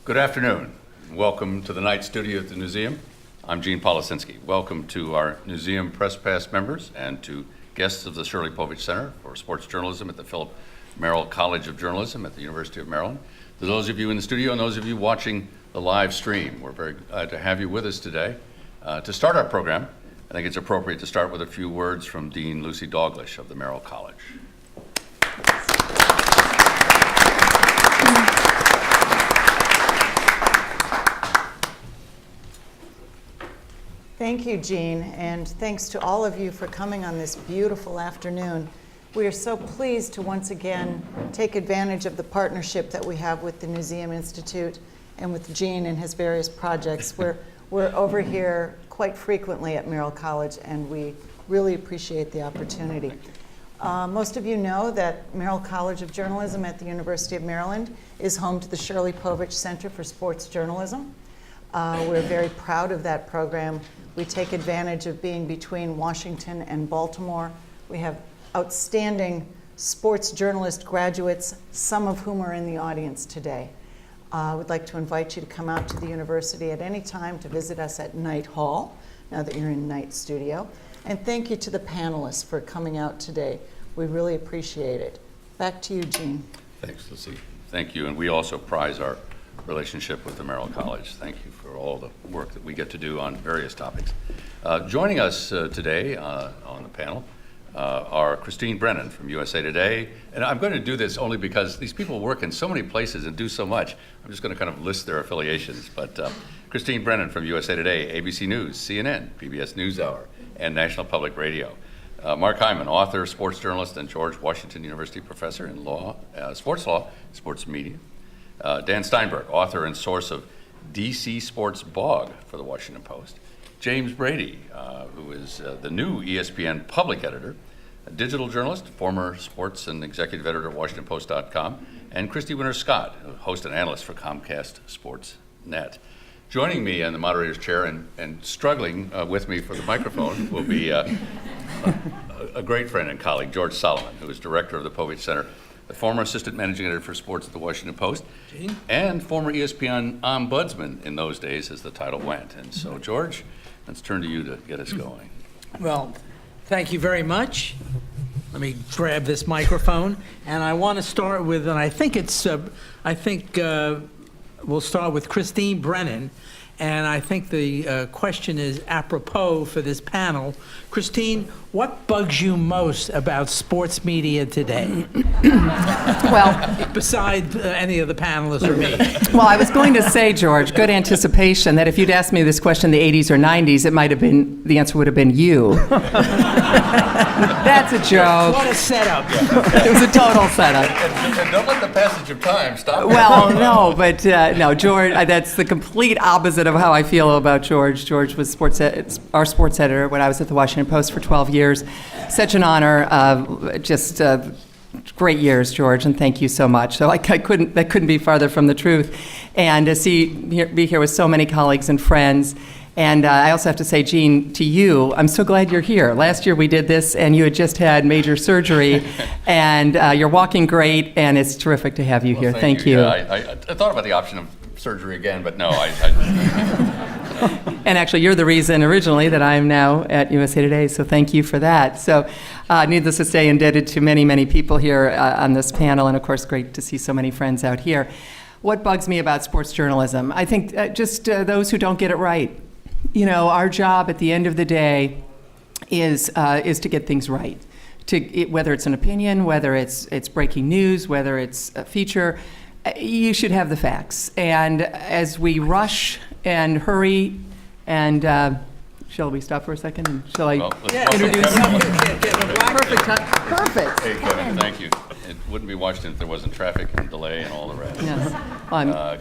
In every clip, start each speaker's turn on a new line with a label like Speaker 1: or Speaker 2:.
Speaker 1: Good afternoon. Welcome to the night studio at the Newseum. I'm Gene Policinski. Welcome to our Newseum Press Pass members and to guests of the Shirley Povich Center for Sports Journalism at the Phllip Merrill College of Journalism at the University of Maryland. To those of you in the studio and those of you watching the live stream, we're very glad to have you with us today. To start our program, I think it's appropriate to start with a few words from Dean Lucy Dalglish of the Merrill College.
Speaker 2: Thank you, Gene, and thanks to all of you for coming on this beautiful afternoon. We are so pleased to once again take advantage of the partnership that we have with the Newseum Institute and with Gene and his various projects. We're over here quite frequently at Merrill College, and we really appreciate the opportunity. Most of you know that Merrill College of Journalism at the University of Maryland is home to the Shirley Povich Center for Sports Journalism. We're very proud of that program. We take advantage of being between Washington and Baltimore. We have outstanding sports journalist graduates, some of whom are in the audience today. I would like to invite you to come out to the university at any time to visit us at Night Hall, now that you're in Night Studio. And thank you to the panelists for coming out today. We really appreciate it. Back to you, Gene.
Speaker 1: Thanks, Lucy. Thank you, and we also prize our relationship with the Merrill College. Thank you for all the work that we get to do on various topics. Joining us today on the panel are Christine Brennan from USA Today. And I'm going to do this only because these people work in so many places and do so much. I'm just going to kind of list their affiliations. But Christine Brennan from USA Today, ABC News, CNN, PBS NewsHour, and National Public Radio. Mark Hyman, author, sports journalist, and George Washington University professor in sports media. Dan Steinberg, author and source of DC Sports Blog for the Washington Post. James Brady, who is the new ESPN public editor, a digital journalist, former sports and executive editor at WashingtonPost.com, and Christy Scott, host and analyst for Comcast Sports Net. Joining me in the moderator's chair and struggling with me for the microphone will be a great friend and colleague, George Solomon, who is director of the Povich Center, the former assistant managing editor for sports at the Washington Post, and former ESPN Ombudsman in those days, as the title went. And so, George, let's turn to you to get us going.
Speaker 3: Well, thank you very much. Let me grab this microphone, and I want to start with, and I think we'll start with Christine Brennan, and I think the question is apropos for this panel. Christine, what bugs you most about sports media today?
Speaker 4: Well,
Speaker 3: besides any of the panelists or me.
Speaker 4: well, I was going to say, George, good anticipation, that if you'd asked me this question in the 80s or 90s, the answer would have been you. That's a joke.
Speaker 3: What a setup.
Speaker 4: It was a total setup.
Speaker 1: And don't let the passage of time stop.
Speaker 4: Well, no, but no, George, that's the complete opposite of how I feel about George. George was our sports editor when I was at the Washington Post for 12 years. Such an honor, great years, George, and thank you so much. So that couldn't be farther from the truth. And to be here with so many colleagues and friends. And I also have to say, Gene, to you, I'm so glad you're here. Last year we did this, and you had just had major surgery, and you're walking great, and it's terrific to have you here. Thank you.
Speaker 1: Yeah, I thought about the option of surgery again, but no.
Speaker 4: And actually, you're the reason originally that I'm now at USA Today, so thank you for that. So needless to say, indebted to many, many people here on this panel, and of course, great to see so many friends out here. What bugs me about sports journalism? I think just those who don't get it right. You know, our job at the end of the day is to get things right. Whether it's an opinion, whether it's breaking news, whether it's a feature, you should have the facts. And as we rush and hurry, and shall we stop for a second? And shall I introduce? Perfect. Perfect.
Speaker 1: Hey, Kevin, thank you. It wouldn't be Washington if there wasn't traffic and delay and all the rest.
Speaker 4: Yes.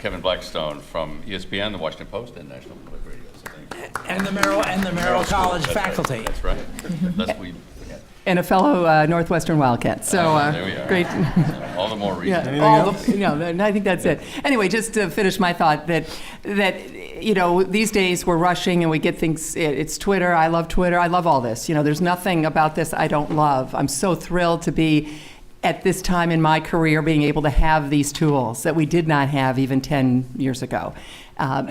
Speaker 1: Kevin Blackistone from ESPN, the Washington Post, and National Public Radio. So thank you.
Speaker 3: And the Merrill College faculty.
Speaker 1: That's right. That's we.
Speaker 4: And a fellow Northwestern Wildcat. So
Speaker 1: there we are.
Speaker 4: Great.
Speaker 1: All the more reason.
Speaker 4: No, I think that's it. Anyway, just to finish my thought that you know, these days we're rushing and we get things. It's Twitter. I love Twitter. I love all this. You know, there's nothing about this I don't love. I'm so thrilled to be at this time in my career being able to have these tools that we did not have even 10 years ago.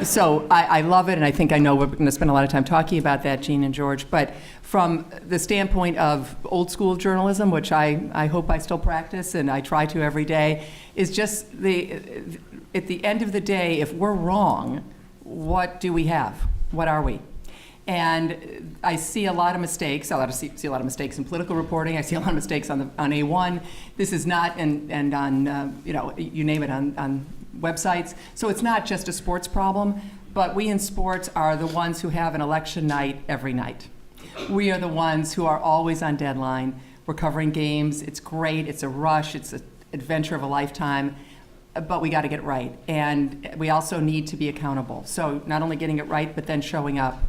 Speaker 4: So I love it, and I think I know we're going to spend a lot of time talking about that, Jean and George. But from the standpoint of old school journalism, which I hope I still practice and I try to every day, is just at the end of the day, if we're wrong, what do we have? What are we? And I see a lot of mistakes. I see a lot of mistakes in political reporting. I see a lot of mistakes on A1. This is not, and on you name it, on websites. So it's not just a sports problem, but we in sports are the ones who have an election night every night. We are the ones who are always on deadline. We're covering games. It's great. It's a rush. It's an adventure of a lifetime. But we got to get it right. And we also need to be accountable. So not only getting it right, but then showing up.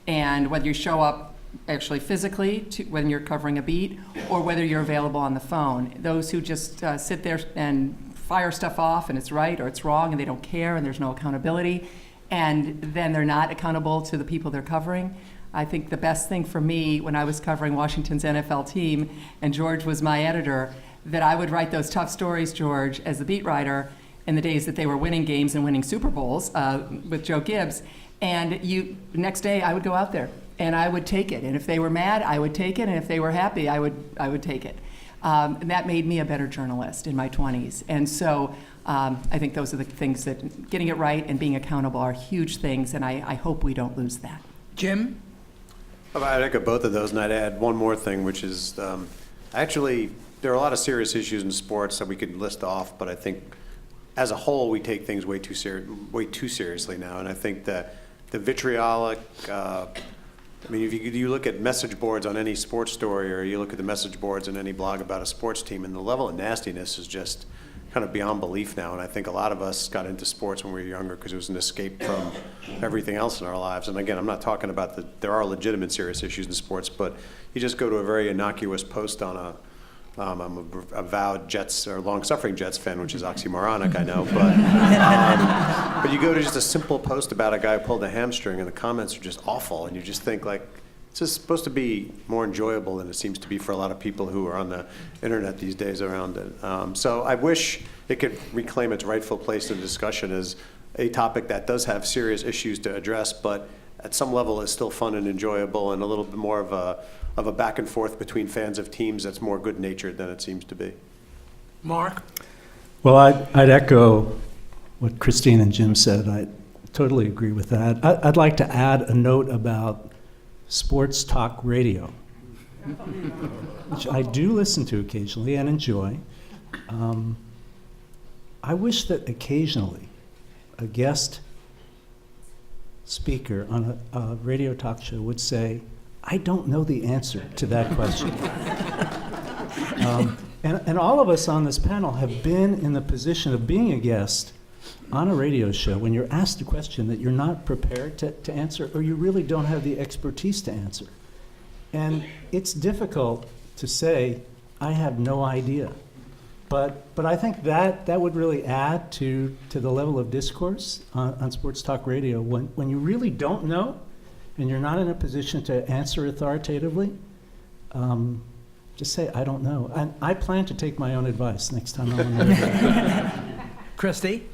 Speaker 4: And whether you show up actually physically when you're covering a beat, or whether you're available on the phone. Those who just sit there and fire stuff off and it's right or it's wrong and they don't care and there's no accountability, and then they're not accountable to the people they're covering. I think the best thing for me when I was covering Washington's NFL team and George was my editor, that I would write those tough stories, George, as the beat writer in the days that they were winning games and winning Super Bowls with Joe Gibbs. And next day I would go out there and I would take it. And if they were mad, I would take it. And if they were happy, I would take it. And that made me a better journalist in my 20s. And so I think those are the things that getting it right and being accountable are huge things. And I hope we don't lose that.
Speaker 3: Jim?
Speaker 5: I'd echo both of those, and I'd add one more thing, which is actually there are a lot of serious issues in sports that we could list off, but I think as a whole we take things way too seriously now. And I think that the vitriolic, I mean, if you look at message boards on any sports story, or you look at the message boards in any blog about a sports team, and the level of nastiness is just kind of beyond belief now. And I think a lot of us got into sports when we were younger because it was an escape from everything else in our lives. And again, I'm not talking about there are legitimate serious issues in sports, but you just go to a very innocuous post on I'm a avowed Jets or long-suffering Jets fan, which is oxymoronic, I know, but you go to just a simple post about a guy who pulled a hamstring, and the comments are just awful, and you just think, like, it's just supposed to be more enjoyable than it seems to be for a lot of people who are on the internet these days around it. So I wish it could reclaim its rightful place in discussion as a topic that does have serious issues to address, but at some level is still fun and enjoyable, and a little bit more of a back and forth between fans of teams that's more good-natured than it seems to be.
Speaker 3: Mark?
Speaker 6: Well, I'd echo what Christine and Jim said. I totally agree with that. I'd like to add a note about sports talk radio, which I do listen to occasionally and enjoy. I wish that occasionally a guest speaker on a radio talk show would say, I don't know the answer to that question. And all of us on this panel have been in the position of being a guest on a radio show when you're asked a question that you're not prepared to answer, or you really don't have the expertise to answer. And it's difficult to say, I have no idea. But I think that would really add to the level of discourse on sports talk radio. When you really don't know, and you're not in a position to answer authoritatively, just say, I don't know. And I plan to take my own advice next time I'm on the radio.
Speaker 3: Christy?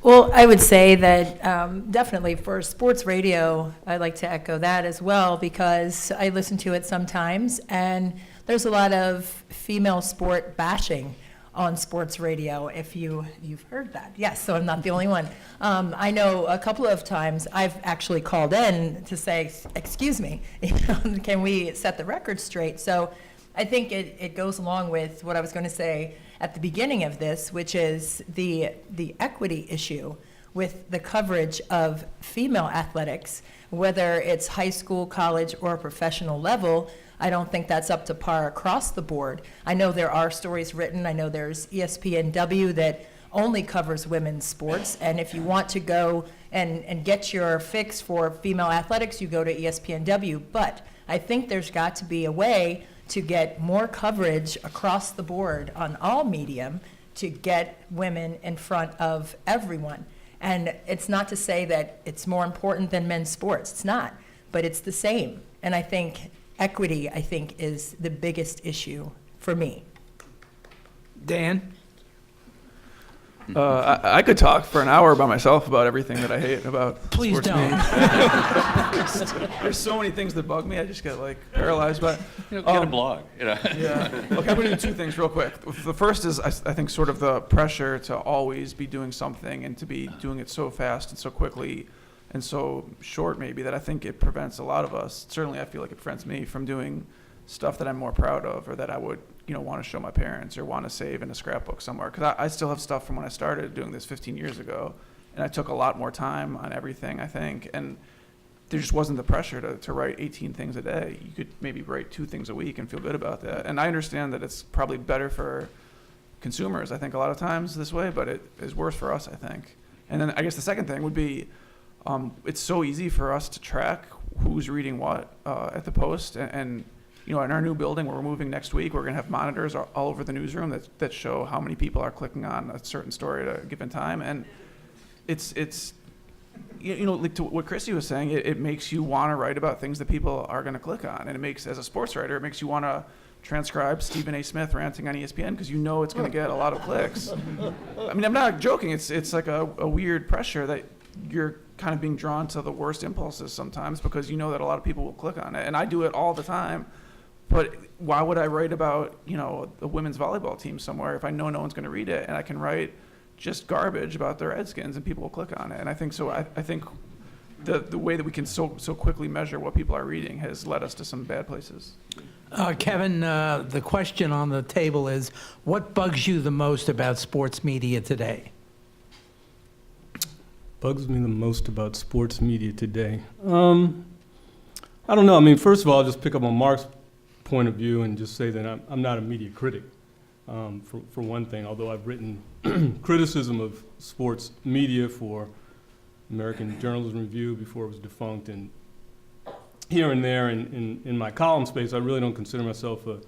Speaker 7: Well, I would say that definitely for sports radio, I'd like to echo that as well, because I listen to it sometimes, and there's a lot of female sport bashing on sports radio, if you've heard that. Yes, so I'm not the only one. I know a couple of times I've actually called in to say, excuse me, can we set the record straight? So I think it goes along with what I was going to say at the beginning of this, which is the equity issue with the coverage of female athletics, whether it's high school, college, or professional level. I don't think that's up to par across the board. I know there are stories written. I know there's ESPNW that only covers women's sports, and if you want to go and get your fix for female athletics, you go to ESPNW. But I think there's got to be a way to get more coverage across the board on all medium to get women in front of everyone. And it's not to say that it's more important than men's sports. It's not, but it's the same. And I think equity, is the biggest issue for me.
Speaker 3: Dan?
Speaker 8: I could talk for an hour by myself about everything that I hate about
Speaker 3: Please
Speaker 8: sports
Speaker 3: don't.
Speaker 8: media. There's so many things that bug me. I just get paralyzed by it.
Speaker 1: Get a blog.
Speaker 8: Yeah. Okay, I'm going to do two things real quick. The first is I think sort of the pressure to always be doing something and to be doing it so fast and so quickly and so short maybe that I think it prevents a lot of us. Certainly I feel like it prevents me from doing stuff that I'm more proud of or that I would want to show my parents or want to save in a scrapbook somewhere. Because I still have stuff from when I started doing this 15 years ago. And I took a lot more time on everything, I think. And there just wasn't the pressure to write 18 things a day. You could maybe write 2 things a week and feel good about that. And I understand that it's probably better for consumers, I think, a lot of times this way, but it is worse for us, I think. And then I guess the second thing would be it's so easy for us to track who's reading what at the Post. And in our new building where we're moving next week, we're going to have monitors all over the newsroom that show how many people are clicking on a certain story at a given time. And it's like to what Christy was saying, it makes you want to write about things that people are going to click on. And it makes, as a sports writer, it makes you want to transcribe Stephen A. Smith ranting on ESPN because it's going to get a lot of clicks. I mean, I'm not joking. It's like a weird pressure that you're kind of being drawn to the worst impulses sometimes because you know that a lot of people will click on it. And I do it all the time. But why would I write about, the women's volleyball team somewhere if I know no one's going to read it? And I can write just garbage about the Redskins and people will click on it. And I think so. I think the way that we can so quickly measure what people are reading has led us to some bad places.
Speaker 3: Kevin, the question on the table is, what bugs you the most about sports media today?
Speaker 9: Bugs me the most about sports media today? I don't know. I mean, first of all, I'll just pick up on Mark's point of view and just say that I'm not a media critic, for one thing, although I've written criticism of sports media for American Journalism Review before it was defunct, and here and there in my column space, I really don't consider myself a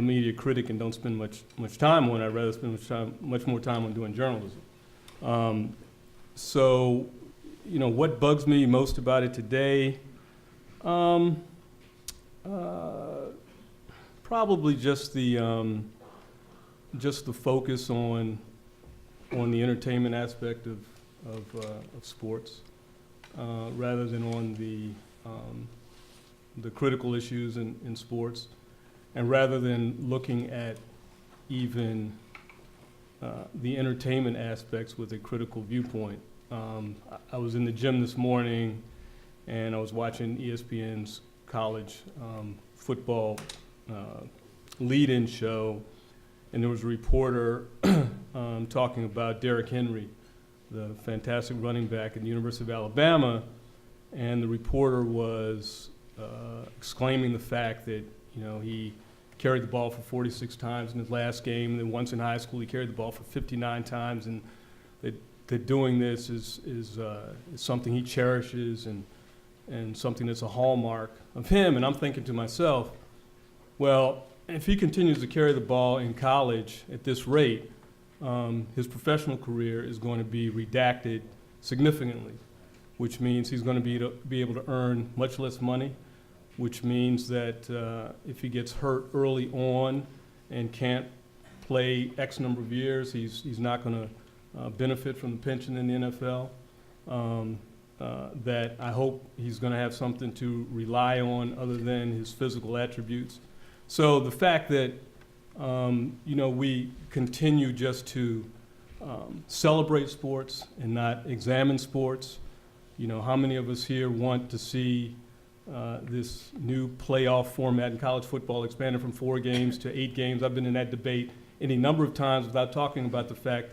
Speaker 9: media critic and don't spend much time on it. I'd rather spend much more time on doing journalism. So, what bugs me most about it today? Probably just the focus on the entertainment aspect of sports, rather than on the critical issues in sports, and rather than looking at even the entertainment aspects with a critical viewpoint. I was in the gym this morning, and I was watching ESPN's college football lead-in show, and there was a reporter talking about Derrick Henry, the fantastic running back at the University of Alabama, and the reporter was exclaiming the fact that he carried the ball for 46 times in his last game, and then once in high school he carried the ball for 59 times, and that doing this is something he cherishes and something that's a hallmark of him. And I'm thinking to myself, well, if he continues to carry the ball in college at this rate, his professional career is going to be redacted significantly, which means he's going to be able to earn much less money, which means that if he gets hurt early on and can't play X number of years, he's not going to benefit from the pension in the NFL. That I hope he's going to have something to rely on other than his physical attributes. So the fact that we continue just to celebrate sports and not examine sports. How many of us here want to see this new playoff format in college football expanded from 4 games to 8 games? I've been in that debate any number of times without talking about the fact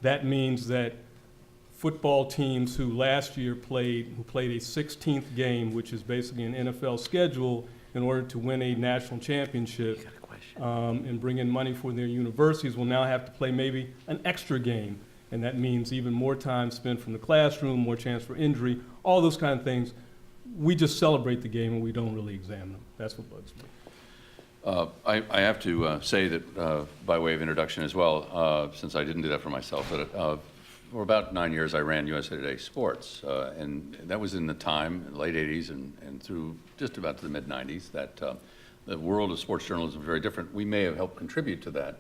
Speaker 9: that means that football teams who last year played a 16th game, which is basically an NFL schedule, in order to win a national championship and bring in money for their universities, will now have to play maybe an extra game. And that means even more time spent from the classroom, more chance for injury, all those kind of things. We just celebrate the game and we don't really examine them. That's what bugs me.
Speaker 1: I have to say that by way of introduction as well, since I didn't do that for myself, that for about 9 years I ran USA Today Sports, and that was in the time, late 80s and through just about to the mid-90s, that the world of sports journalism is very different. We may have helped contribute to that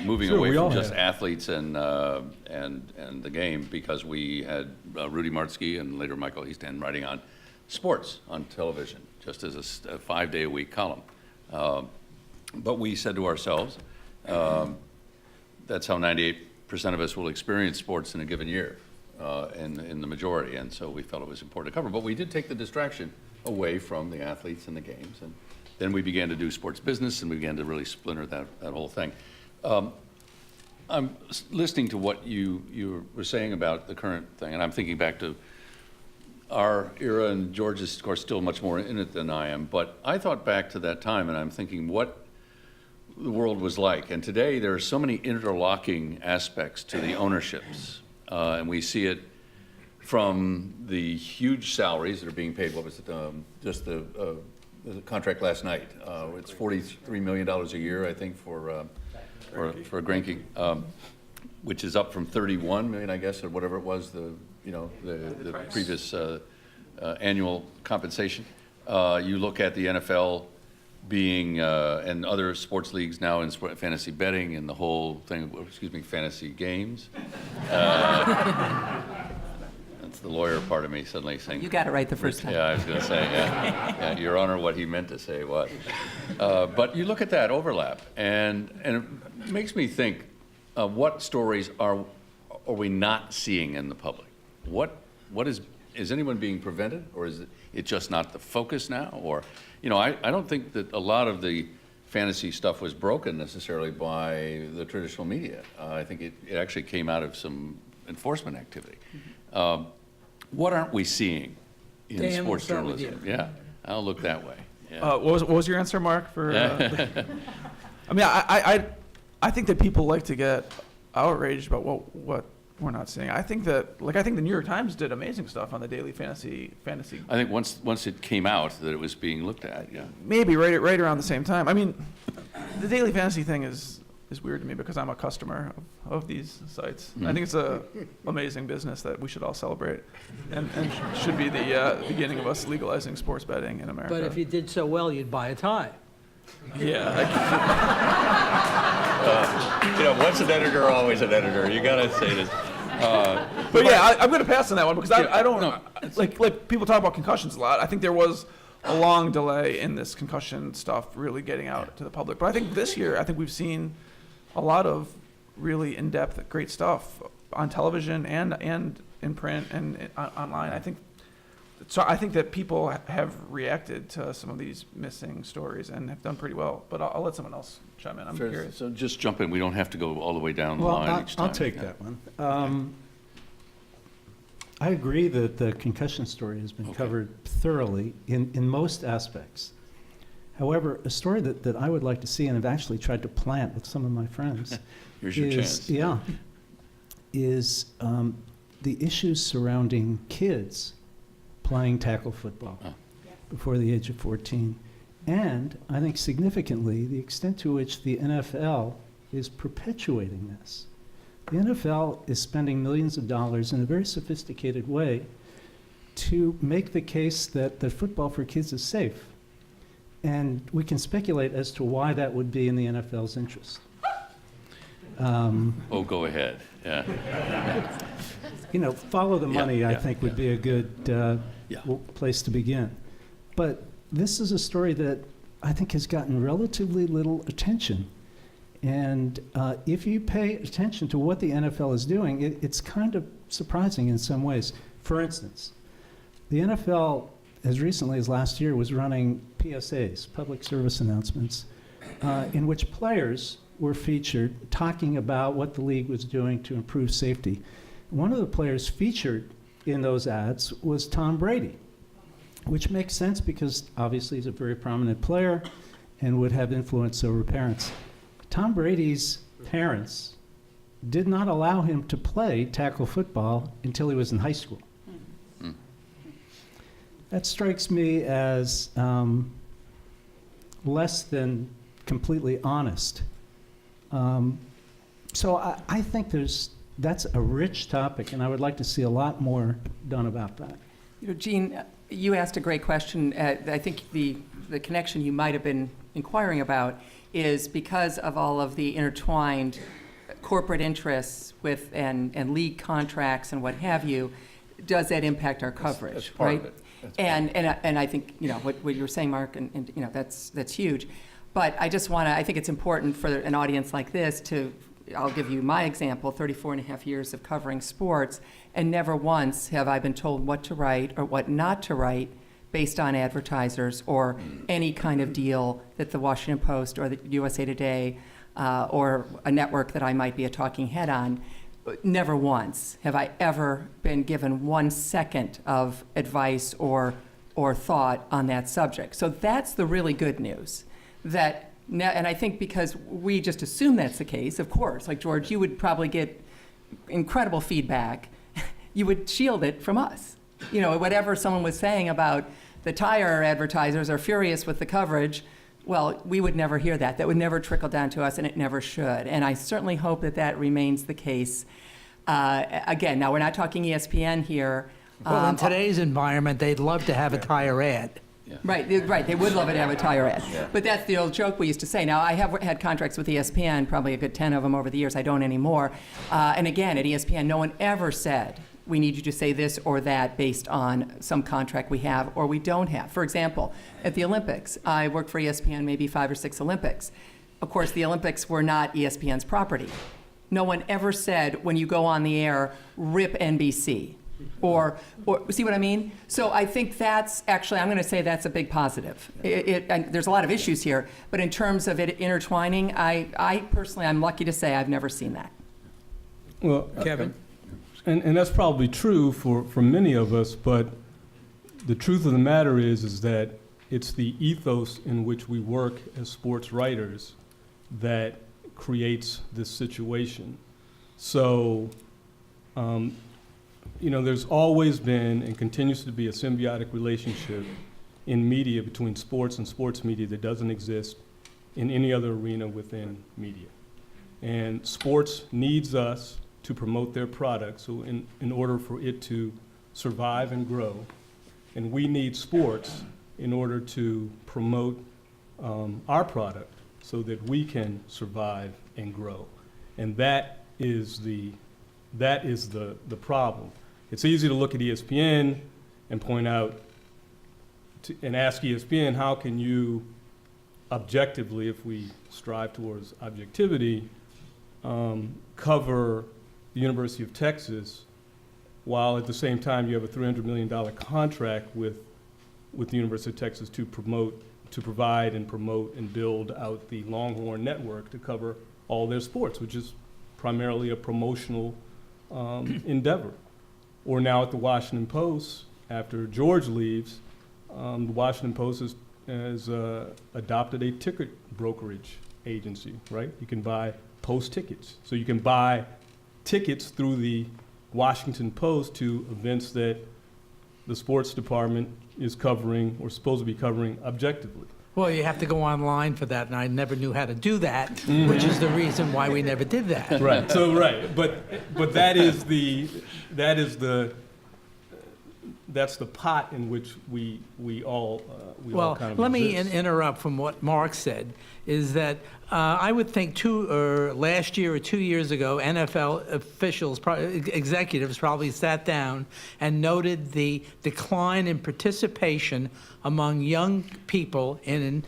Speaker 1: moving
Speaker 6: Sure,
Speaker 1: away
Speaker 6: we
Speaker 1: from
Speaker 6: all
Speaker 1: just
Speaker 6: have.
Speaker 1: athletes and the game, because we had Rudy Martzke and later Michael Easton writing on sports on television, just as a 5-day-a-week column. But we said to ourselves, that's how 98% of us will experience sports in a given year, in the majority, and so we felt it was important to cover. But we did take the distraction away from the athletes and the games, and then we began to do sports business, and we began to really splinter that whole thing. I'm listening to what you were saying about the current thing, and I'm thinking back to our era, and George is, of course, still much more in it than I am, but I thought back to that time, and I'm thinking what the world was like. And today, there are so many interlocking aspects to the ownerships, and we see it from the huge salaries that are being paid. What was it, just the contract last night? It's $43 million a year, I think, for Greinke, which is up from 31 million, I guess, or whatever it was, the previous annual compensation. You look at the NFL being, and other sports leagues now in fantasy betting and the whole thing, fantasy games. That's the lawyer part of me suddenly saying.
Speaker 4: You got it right the first time.
Speaker 1: Yeah, I was going to say, yeah, Your Honor, what he meant to say was. But you look at that overlap, and it makes me think, what stories are we not seeing in the public? What is anyone being prevented, or is it just not the focus now? Or, I don't think that a lot of the fantasy stuff was broken necessarily by the traditional media. I think it actually came out of some enforcement activity. What aren't we seeing in
Speaker 3: Dan, we'll
Speaker 1: sports
Speaker 3: start with
Speaker 1: journalism?
Speaker 3: you.
Speaker 1: Yeah, I'll look that way. Yeah.
Speaker 8: What was your answer, Mark? I mean, I think that people like to get outraged about what we're not seeing. I think the New York Times did amazing stuff on the daily fantasy.
Speaker 1: I think once it came out that it was being looked at, yeah.
Speaker 8: Maybe right around the same time. I mean, the daily fantasy thing is weird to me because I'm a customer of these sites.
Speaker 1: Mm-hmm.
Speaker 8: I think it's a amazing business that we should all celebrate, and should be the beginning of us legalizing sports betting in America.
Speaker 3: But if you did so well, you'd buy a tie.
Speaker 8: Yeah.
Speaker 1: Once an editor, always an editor. You got to say this.
Speaker 8: But yeah, I'm going to pass on that one because I don't like people talk about concussions a lot. I think there was a long delay in this concussion stuff really getting out to the public. But I think this year, we've seen a lot of really in-depth, great stuff on television and in print and online. I think that people have reacted to some of these missing stories and have done pretty well. But I'll let someone else chime in. I'm curious.
Speaker 1: So just jump in. We don't have to go all the way down the line each time.
Speaker 6: I'll take that one. I agree that the concussion story has been covered thoroughly in most aspects. However, a story that I would like to see, and I've actually tried to plant with some of my friends,
Speaker 1: Here's your chance.
Speaker 6: Yeah, is the issues surrounding kids playing tackle football before the age of 14. And I think significantly, the extent to which the NFL is perpetuating this. The NFL is spending millions of dollars in a very sophisticated way to make the case that football for kids is safe. And we can speculate as to why that would be in the NFL's interest.
Speaker 1: Go ahead. Yeah.
Speaker 6: Follow the money, I
Speaker 1: yeah,
Speaker 6: think, would be a good place to begin. But this is a story that I think has gotten relatively little attention. And if you pay attention to what the NFL is doing, it's kind of surprising in some ways. For instance, the NFL, as recently as last year, was running PSAs, public service announcements, in which players were featured talking about what the league was doing to improve safety. One of the players featured in those ads was Tom Brady, which makes sense because obviously he's a very prominent player and would have influence over parents. Tom Brady's parents did not allow him to play tackle football until he was in high school.
Speaker 1: Mm.
Speaker 6: That strikes me as less than completely honest. So I think that's a rich topic, and I would like to see a lot more done about that.
Speaker 4: Gene, you asked a great question. I think the connection you might have been inquiring about is because of all of the intertwined corporate interests with and league contracts and what have you, does that impact our coverage,
Speaker 1: That's part
Speaker 4: right?
Speaker 1: of it. That's part
Speaker 4: And I think, what you were saying, Mark, and that's huge. But I just want to, I think it's important for an audience like this to, I'll give you my example, 34 and a half years of covering sports, and never once have I been told what to write or what not to write based on advertisers or any kind of deal that the Washington Post or the USA Today or a network that I might be a talking head on. Never once have I ever been given 1 second of advice or thought on that subject. So that's the really good news. And I think because we just assume that's the case, of course, like George, you would probably get incredible feedback. You would shield it from us. Whatever someone was saying about the tire advertisers are furious with the coverage, well, we would never hear that. That would never trickle down to us, and it never should. And I certainly hope that remains the case. Again, now we're not talking ESPN here.
Speaker 3: Well, in today's environment, they'd love to have a tire ad.
Speaker 4: Right. They would love it to have a tire ad.
Speaker 1: Yeah.
Speaker 4: But that's the old joke we used to say. Now, I have had contracts with ESPN, probably a good 10 of them over the years. I don't anymore. And again, at ESPN, no one ever said, we need you to say this or that based on some contract we have or we don't have. For example, at the Olympics, I worked for ESPN maybe 5 or 6 Olympics. Of course, the Olympics were not ESPN's property. No one ever said, when you go on the air, rip NBC. Or see what I mean? So I think that's actually, I'm going to say that's a big positive. And there's a lot of issues here, but in terms of it intertwining, I personally, I'm lucky to say I've never seen that.
Speaker 9: Well,
Speaker 3: Kevin?
Speaker 9: and that's probably true for many of us, but the truth of the matter is that it's the ethos in which we work as sports writers that creates this situation. So, there's always been and continues to be a symbiotic relationship in media between sports and sports media that doesn't exist in any other arena within media. And sports needs us to promote their product, so in order for it to survive and grow. And we need sports in order to promote our product so that we can survive and grow. And that is the problem. It's easy to look at ESPN and point out and ask ESPN, how can you objectively, if we strive towards objectivity, cover the University of Texas while at the same time you have a $300 million contract with the University of Texas to provide and promote and build out the Longhorn network to cover all their sports, which is primarily a promotional endeavor. Or now at the Washington Post, after George leaves, the Washington Post has adopted a ticket brokerage agency, right? You can buy Post tickets. So you can buy tickets through the Washington Post to events that the sports department is covering or supposed to be covering objectively.
Speaker 3: Well, you have to go online for that, and I never knew how to do that, which is the reason why we never did that.
Speaker 9: Right. So but that's the pot in which we all kind of
Speaker 3: let me
Speaker 9: exist.
Speaker 3: interrupt from what Mark said, is that I would think last year or 2 years ago, NFL officials, executives probably sat down and noted the decline in participation among young people in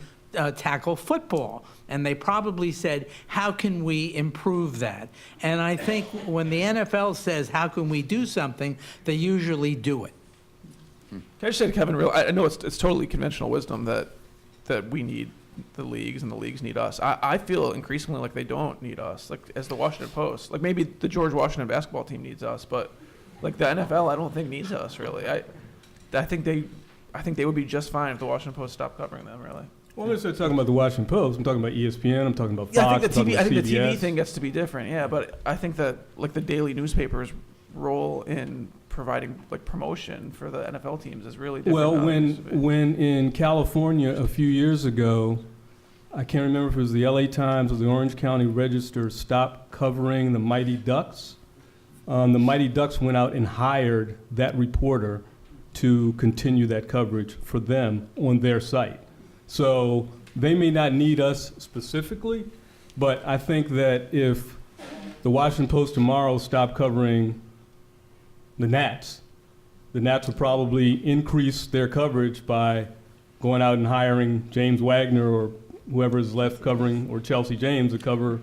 Speaker 3: tackle football. And they probably said, how can we improve that? And I think when the NFL says, how can we do something, they usually do it.
Speaker 8: Can I just say to Kevin, I know it's totally conventional wisdom that we need the leagues and the leagues need us. I feel increasingly like they don't need us, like as the Washington Post. Like maybe the George Washington basketball team needs us, but like the NFL, I don't think needs us really. I think they would be just fine if the Washington Post stopped covering them, really.
Speaker 9: Well, I'm not talking about the Washington Post. I'm talking about ESPN. I'm talking about Fox.
Speaker 8: Yeah, I think
Speaker 9: I'm talking
Speaker 8: the
Speaker 9: about
Speaker 8: TV
Speaker 9: CBS.
Speaker 8: thing gets to be different. Yeah, but I think that like the daily newspaper's role in providing like promotion for the NFL teams is really different.
Speaker 9: Well,
Speaker 8: now than it used to be.
Speaker 9: when in California a few years ago, I can't remember if it was the LA Times or the Orange County Register stopped covering the Mighty Ducks. The Mighty Ducks went out and hired that reporter to continue that coverage for them on their site. So they may not need us specifically, but I think that if the Washington Post tomorrow stopped covering the Nats will probably increase their coverage by going out and hiring James Wagner or whoever is left covering, or Chelsea James to cover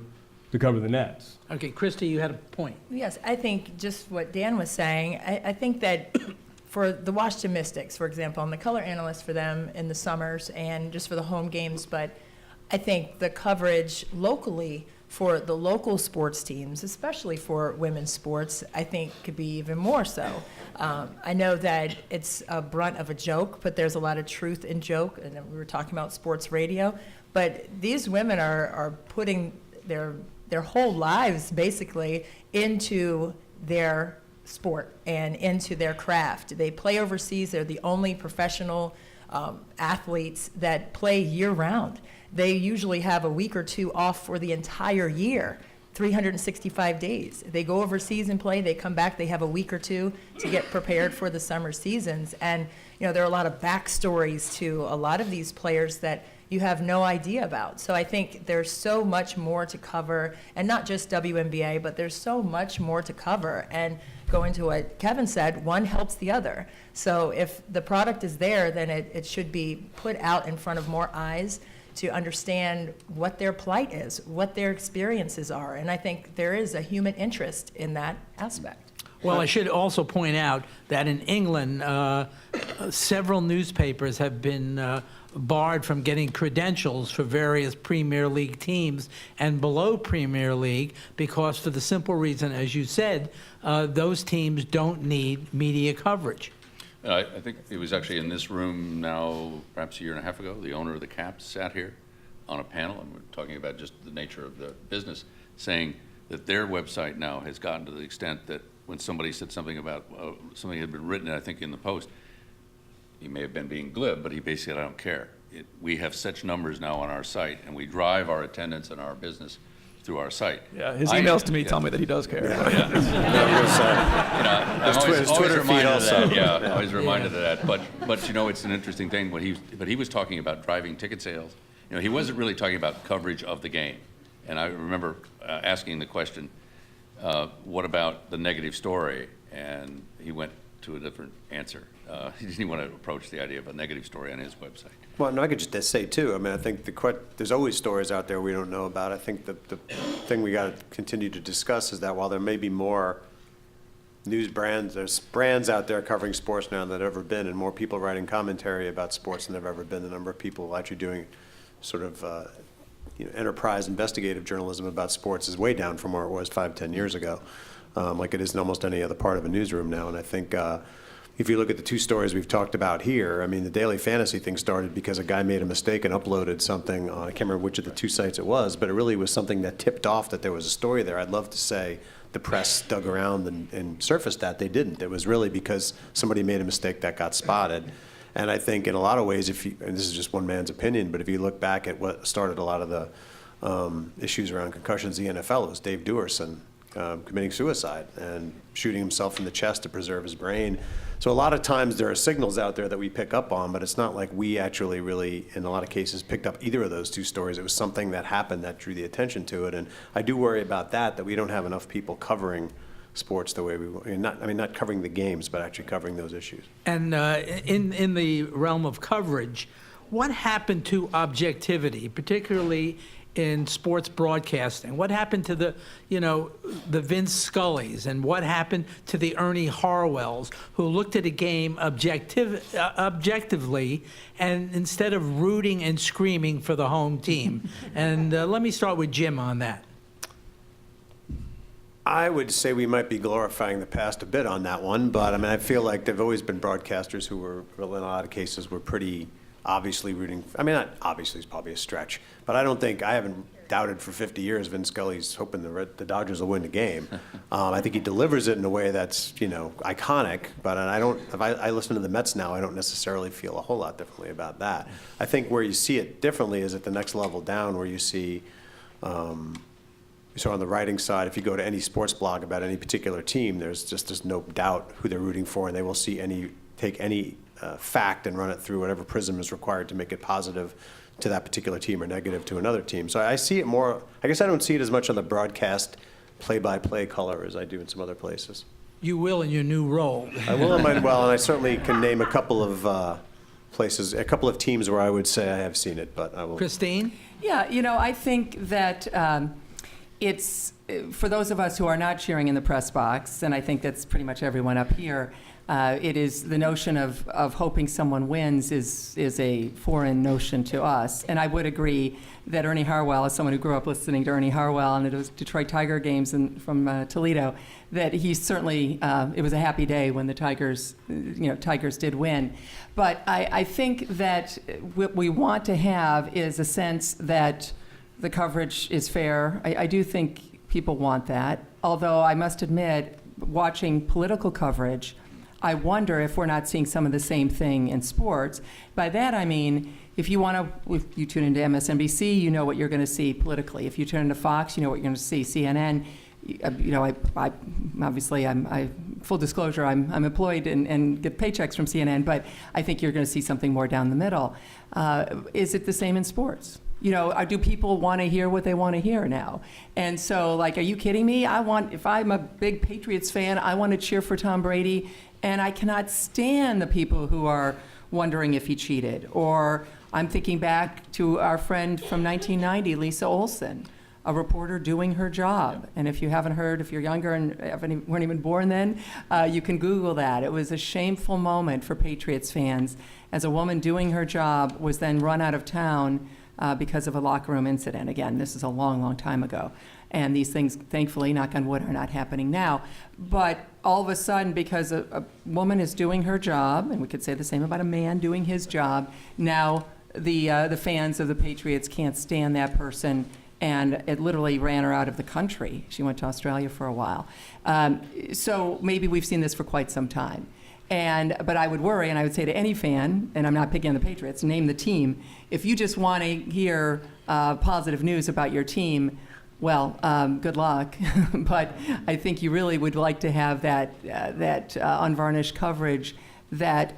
Speaker 9: the Nats.
Speaker 3: Okay, Christy, you had a point.
Speaker 7: Yes, I think just what Dan was saying, I think that for the Washington Mystics, for example, I'm the color analyst for them in the summers and just for the home games, but I think the coverage locally for the local sports teams, especially for women's sports, I think could be even more so. I know that it's a brunt of a joke, but there's a lot of truth in joke, and we were talking about sports radio, but these women are putting their whole lives basically into their sport and into their craft. They play overseas. They're the only professional athletes that play year-round. They usually have a week or two off for the entire year, 365 days. They go overseas and play. They come back. They have a week or two to get prepared for the summer seasons. And, you know, there are a lot of backstories to a lot of these players that you have no idea about. So I think there's so much more to cover, and not just WNBA, but there's so much more to cover. And going to what Kevin said, one helps the other. So if the product is there, then it should be put out in front of more eyes to understand what their plight is, what their experiences are. And I think there is a human interest in that aspect.
Speaker 3: Well, I should also point out that in England, several newspapers have been barred from getting credentials for various Premier League teams and below Premier League because, for the simple reason, as you said, those teams don't need media coverage.
Speaker 1: I think it was actually in this room now, perhaps a year and a half ago, the owner of the Caps sat here on a panel, and we're talking about just the nature of the business, saying that their website now has gotten to the extent that when somebody said something about something had been written, I think, in the Post, he may have been being glib, but he basically said, I don't care. We have such numbers now on our site, and we drive our attendance and our business through our site.
Speaker 8: Yeah, his emails to me tell me that he does care.
Speaker 1: I'm always
Speaker 5: Twitter feed
Speaker 1: reminded of
Speaker 5: also.
Speaker 1: that. Yeah, always reminded of that. But you know, it's an interesting thing. But he was talking about driving ticket sales. You know, he wasn't really talking about coverage of the game. And I remember asking the question, what about the negative story? And he went to a different answer. He didn't want to approach the idea of a negative story on his website.
Speaker 5: Well, and I could just say, too, I mean, I think there's always stories out there we don't know about. I think the thing we got to continue to discuss is that while there may be more news brands, there's brands out there covering sports now than there have ever been, and more people writing commentary about sports than there have ever been. The number of people actually doing sort of enterprise investigative journalism about sports is way down from where it was 5-10 years ago, like it is in almost any other part of a newsroom now. And I think if you look at the two stories we've talked about here, I mean, the daily fantasy thing started because a guy made a mistake and uploaded something on, I can't remember which of the two sites it was, but it really was something that tipped off that there was a story there. I'd love to say the press dug around and surfaced that. They didn't. It was really because somebody made a mistake that got spotted. And I think in a lot of ways, and this is just one man's opinion, but if you look back at what started a lot of the issues around concussions in the NFL, it was Dave Duerson committing suicide and shooting himself in the chest to preserve his brain. So a lot of times there are signals out there that we pick up on, but it's not like we actually really, in a lot of cases, picked up either of those two stories. It was something that happened that drew the attention to it. And I do worry about that we don't have enough people covering sports the way we not covering the games, but actually covering those issues.
Speaker 3: And in the realm of coverage, what happened to objectivity, particularly in sports broadcasting? What happened to the Vince Scullys, and what happened to the Ernie Harwells, who looked at a game objectively, and instead of rooting and screaming for the home team? And let me start with Jim on that.
Speaker 5: I would say we might be glorifying the past a bit on that one, but I mean, I feel like there've always been broadcasters who were, in a lot of cases, were pretty obviously rooting. I mean, not obviously is probably a stretch, but I haven't doubted for 50 years Vince Scully's hoping the Dodgers will win the game. I think he delivers it in a way that's iconic, but if I listen to the Mets now, I don't necessarily feel a whole lot differently about that. I think where you see it differently is at the next level down, where you see. So on the writing side, if you go to any sports blog about any particular team, there's no doubt who they're rooting for, and they will take any fact and run it through whatever prism is required to make it positive to that particular team or negative to another team. So I see it more, I guess I don't see it as much on the broadcast play-by-play color as I do in some other places.
Speaker 3: You will in your new role.
Speaker 5: I will in my, well, and I certainly can name a couple of places, a couple of teams where I would say I have seen it, but I will.
Speaker 3: Christine?
Speaker 4: Yeah, I think that it's, for those of us who are not cheering in the press box, and I think that's pretty much everyone up here, it is the notion of hoping someone wins is a foreign notion to us. And I would agree that Ernie Harwell, as someone who grew up listening to Ernie Harwell on the Detroit Tiger games from Toledo, that he certainly, it was a happy day when the Tigers did win. But I think that what we want to have is a sense that the coverage is fair. I do think people want that. Although I must admit, watching political coverage, I wonder if we're not seeing some of the same thing in sports. By that I mean, if you tune into MSNBC, you know what you're going to see politically. If you turn into Fox, you know what you're going to see. CNN, I obviously, full disclosure, I'm employed and get paychecks from CNN, but I think you're going to see something more down the middle. Is it the same in sports? Do people want to hear what they want to hear now? And so, are you kidding me? If I'm a big Patriots fan, I want to cheer for Tom Brady, and I cannot stand the people who are wondering if he cheated. Or I'm thinking back to our friend from 1990, Lisa Olson, a reporter doing her job. And if you haven't heard, if you're younger and weren't even born then, you can Google that. It was a shameful moment for Patriots fans as a woman doing her job was then run out of town because of a locker room incident. Again, this is a long, long time ago. And these things, thankfully, knock on wood, are not happening now. But all of a sudden, because a woman is doing her job, and we could say the same about a man doing his job, now the fans of the Patriots can't stand that person, and it literally ran her out of the country. She went to Australia for a while. So maybe we've seen this for quite some time. But I would worry, and I would say to any fan, and I'm not picking on the Patriots, name the team. If you just want to hear positive news about your team, well, good luck. But I think you really would like to have that unvarnished coverage that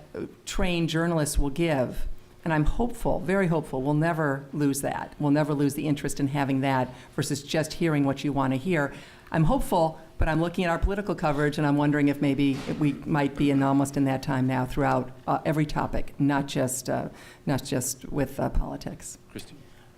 Speaker 4: trained journalists will give. And I'm hopeful, very hopeful, we'll never lose that. We'll never lose the interest in having that versus just hearing what you want to hear. I'm hopeful, but I'm looking at our political coverage, and I'm wondering if maybe we might be almost in that time now throughout every topic, not just with politics.
Speaker 1: Christy?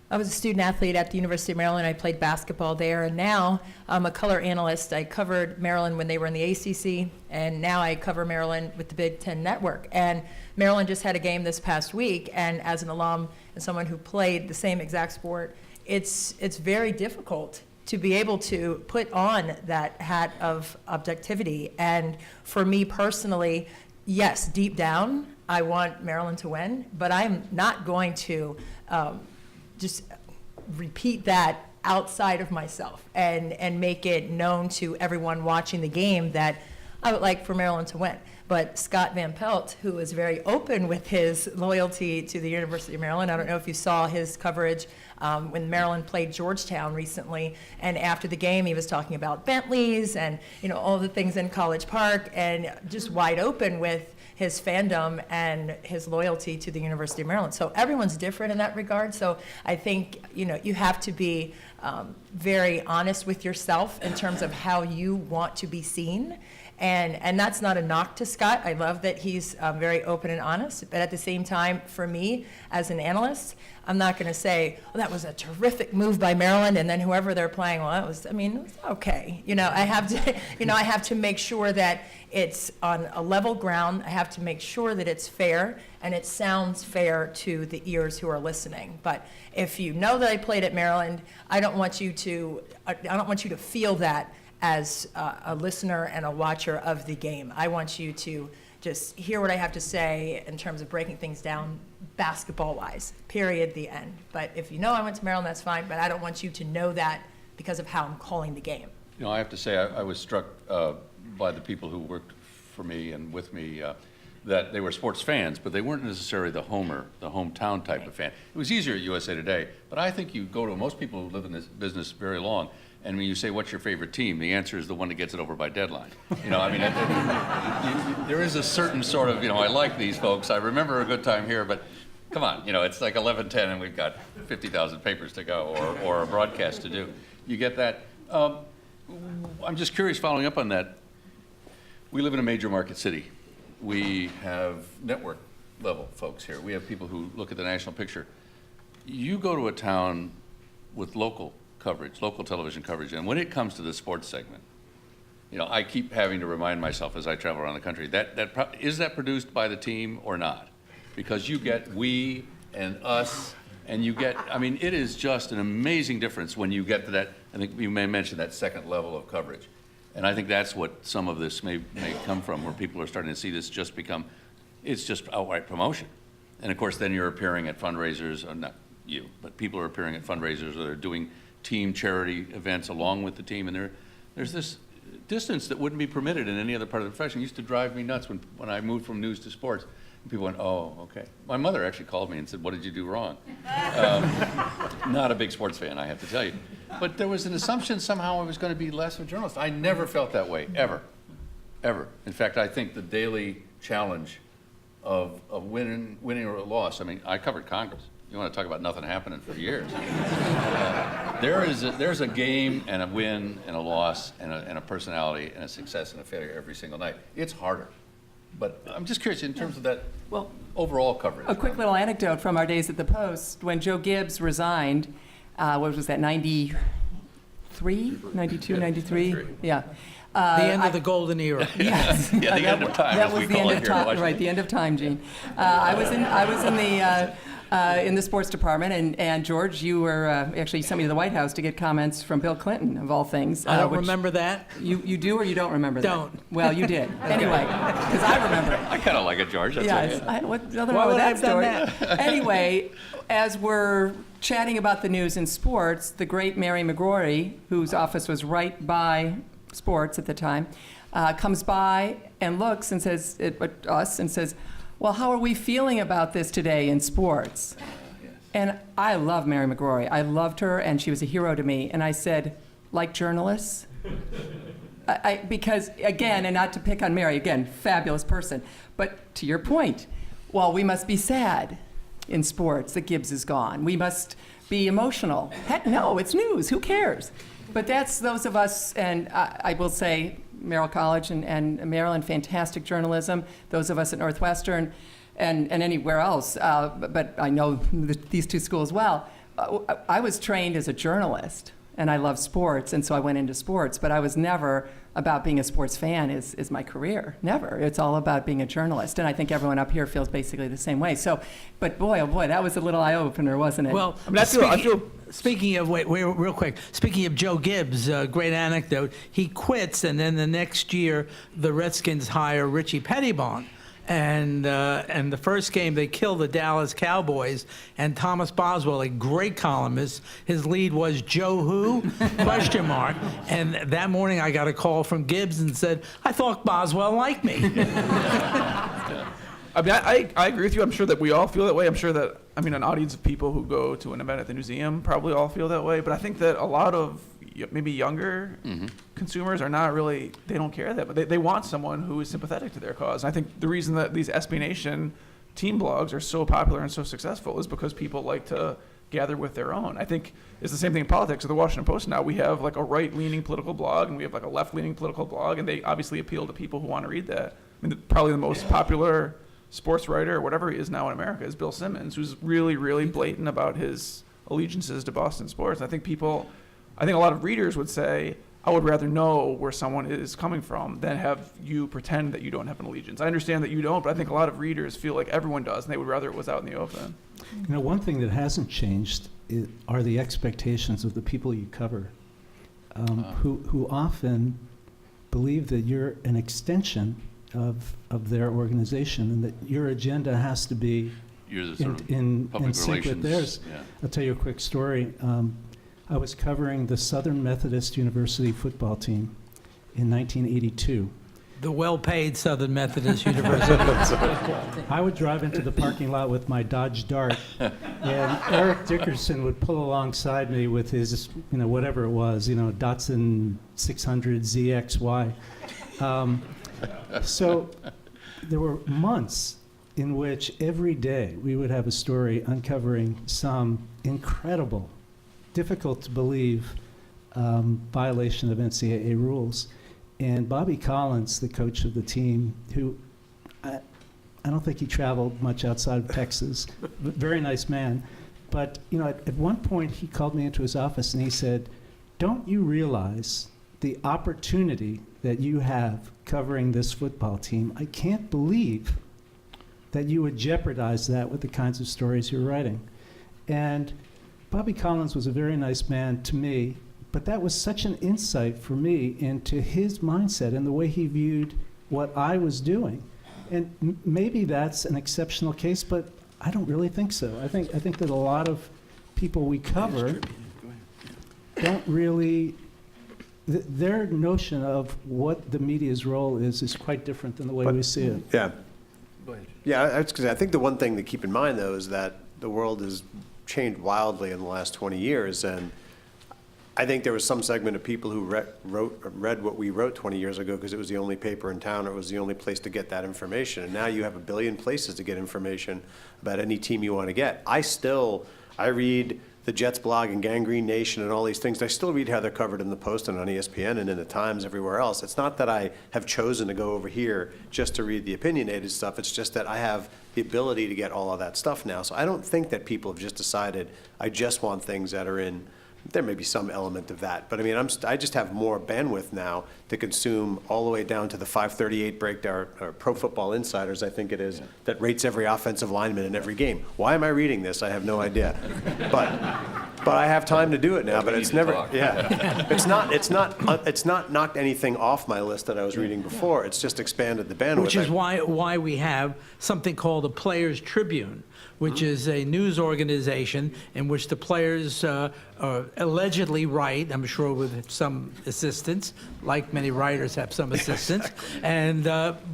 Speaker 7: I was a student athlete at the University of Maryland. I played basketball there, and now I'm a color analyst. I covered Maryland when they were in the ACC, and now I cover Maryland with the Big Ten Network. And Maryland just had a game this past week, and as an alum and someone who played the same exact sport, it's very difficult to be able to put on that hat of objectivity. And for me personally, yes, deep down, I want Maryland to win, but I'm not going to just repeat that outside of myself and make it known to everyone watching the game that I would like for Maryland to win. But Scott Van Pelt, who is very open with his loyalty to the University of Maryland, I don't know if you saw his coverage when Maryland played Georgetown recently, and after the game he was talking about Bentleys and all the things in College Park, and just wide open with his fandom and his loyalty to the University of Maryland. So everyone's different in that regard. So I think you have to be very honest with yourself in terms of how you want to be seen. And that's not a knock to Scott. I love that he's very open and honest. But at the same time, for me, as an analyst, I'm not going to say, "Oh, that was a terrific move by Maryland," and then whoever they're playing, well, it was okay. I have to, I have to make sure that it's on a level ground. I have to make sure that it's fair and it sounds fair to the ears who are listening. But if you know that I played at Maryland, I don't want you to feel that as a listener and a watcher of the game. I want you to just hear what I have to say in terms of breaking things down basketball-wise, period, the end. But if you know I went to Maryland, that's fine, but I don't want you to know that because of how I'm calling the game.
Speaker 1: I have to say I was struck by the people who worked for me and with me that they were sports fans, but they weren't necessarily the hometown type of fan. It was easier at USA Today, but I think you go to most people who live in this business very long, and when you say, what's your favorite team, the answer is the one that gets it over by deadline. There is a certain sort of, I like these folks. I remember a good time here, but Come on, it's like 11:10 and we've got 50,000 papers to go or a broadcast to do. You get that? I'm just curious, following up on that, we live in a major market city. We have network level folks here. We have people who look at the national picture. You go to a town with local coverage, local television coverage, and when it comes to the sports segment, I keep having to remind myself as I travel around the country, is that produced by the team or not? Because you get we and us, and you get, it is just an amazing difference when you get to that, I think you may mention that second level of coverage. And I think that's what some of this may come from, where people are starting to see this it's just outright promotion. And of course, then you're appearing at fundraisers, or not you, but people are appearing at fundraisers, or they're doing team charity events along with the team, and there's this distance that wouldn't be permitted in any other part of the profession. It used to drive me nuts when I moved from news to sports. And people went, oh, okay. My mother actually called me and said, what did you do wrong? Not a big sports fan, I have to tell you. But there was an assumption somehow I was going to be less of a journalist. I never felt that way, ever, ever. In fact, I think the daily challenge of winning or a loss, I covered Congress. You want to talk about nothing happening for years. There's a game and a win and a loss and a personality and a success and a failure every single night. It's harder. But I'm just curious in terms of that overall coverage.
Speaker 4: A quick little anecdote from our days at the Post. When Joe Gibbs resigned, what was that, 93, 92, 93? Yeah.
Speaker 3: The end of the golden era.
Speaker 4: Yes.
Speaker 1: Yeah, the end of time,
Speaker 4: That
Speaker 1: as we
Speaker 4: was the
Speaker 1: call
Speaker 4: end
Speaker 1: it
Speaker 4: of
Speaker 1: here in
Speaker 4: time,
Speaker 1: Washington.
Speaker 4: right, the end of time, Gene. I was in the sports department, and George, you were, actually you sent me to the White House to get comments from Bill Clinton, of all things.
Speaker 3: I don't
Speaker 4: which
Speaker 3: remember that.
Speaker 4: You do or you don't remember that?
Speaker 3: Don't.
Speaker 4: Well, you did. Anyway, because I remember it.
Speaker 1: I kind of like it, George. That's
Speaker 4: Yes.
Speaker 1: okay.
Speaker 4: What's the other
Speaker 3: Why
Speaker 4: wrong with
Speaker 3: would I
Speaker 4: that
Speaker 3: have
Speaker 4: story?
Speaker 3: done
Speaker 4: Anyway, as we're chatting about the news in sports, the great Mary McGrory, whose office was right by sports at the time, comes by and looks and says at us and says, well, how are we feeling about this today in sports? And I love Mary McGrory. I loved her, and she was a hero to me. And I said, like journalists? Because, again, and not to pick on Mary, again, fabulous person. But to your point, well, we must be sad in sports that Gibbs is gone. We must be emotional. Heck no, it's news. Who cares? But that's those of us, and I will say, Merrill College and Maryland, fantastic journalism. Those of us at Northwestern and anywhere else, but I know these two schools well. I was trained as a journalist, and I love sports, and so I went into sports, but I was never about being a sports fan is my career. Never. It's all about being a journalist, and I think everyone up here feels basically the same way. So, but boy, oh boy, that was a little eye-opener, wasn't it?
Speaker 3: Well,
Speaker 8: I feel
Speaker 3: speaking of, wait, real quick, speaking of Joe Gibbs, great anecdote, he quits, and then the next year, the Redskins hire Richie Pettibon. And the first game, they kill the Dallas Cowboys, and Thomas Boswell, a great columnist, his lead was Joe who? ? And that morning I got a call from Gibbs and said, I thought Boswell liked me.
Speaker 8: I agree with you. I'm sure that we all feel that way. I'm sure that, an audience of people who go to an event at the Newseum probably all feel that way. But I think that a lot of maybe younger consumers are not really, they don't care that, but they want someone who is sympathetic to their cause. And I think the reason that these SB Nation team blogs are so popular and so successful is because people like to gather with their own. I think it's the same thing in politics. At the Washington Post now, we have like a right-leaning political blog and we have like a left-leaning political blog, and they obviously appeal to people who want to read that. Probably the most popular sports writer or whatever he is now in America is Bill Simmons, who's really, really blatant about his allegiances to Boston sports. I think a lot of readers would say, I would rather know where someone is coming from than have you pretend that you don't have an allegiance. I understand that you don't, but I think a lot of readers feel like everyone does, and they would rather it was out in the open.
Speaker 6: One thing that hasn't changed are the expectations of the people you cover, who often believe that you're an extension of their organization and that your agenda has to be
Speaker 1: You're the sort of
Speaker 6: in
Speaker 1: public
Speaker 6: sync with
Speaker 1: relations.
Speaker 6: theirs.
Speaker 1: Yeah.
Speaker 6: I'll tell you a quick story. I was covering the Southern Methodist University football team in 1982.
Speaker 3: The well-paid Southern Methodist University.
Speaker 6: I would drive into the parking lot with my Dodge Dart, and Eric Dickerson would pull alongside me with his, whatever it was, Datsun 600 ZXY. So there were months in which every day we would have a story uncovering some incredible, difficult to believe violation of NCAA rules. And Bobby Collins, the coach of the team, who I don't think he traveled much outside of Texas, very nice man. But at one point he called me into his office and he said, "Don't you realize the opportunity that you have covering this football team? I can't believe that you would jeopardize that with the kinds of stories you're writing." And Bobby Collins was a very nice man to me, but that was such an insight for me into his mindset and the way he viewed what I was doing. And maybe that's an exceptional case, but I don't really think so. I think that a lot of people we cover don't really, their notion of what the media's role is quite different than the way we see it.
Speaker 5: Yeah. Yeah, I think the one thing to keep in mind, though, is that the world has changed wildly in the last 20 years, and I think there was some segment of people who read what we wrote 20 years ago because it was the only paper in town or it was the only place to get that information. And now you have a billion places to get information about any team you want to get. I read the Jets blog and Gangrene Nation and all these things. I still read how they're covered in the Post and on ESPN and in the Times, everywhere else. It's not that I have chosen to go over here just to read the opinionated stuff. It's just that I have the ability to get all of that stuff now. So I don't think that people have just decided, I just want things that are in. There may be some element of that, but I mean, I just have more bandwidth now to consume all the way down to the 538 breakdown, or Pro Football Insiders, I think it is, that rates every offensive lineman in every game. Why am I reading this? I have no idea. But I have time to do it now. But it's never, it's not knocked anything off my list that I was reading before. It's just expanded the bandwidth.
Speaker 3: Which is why we have something called a Players Tribune, which is a news organization in which the players allegedly write, I'm sure with some assistance, like many writers have some assistance, and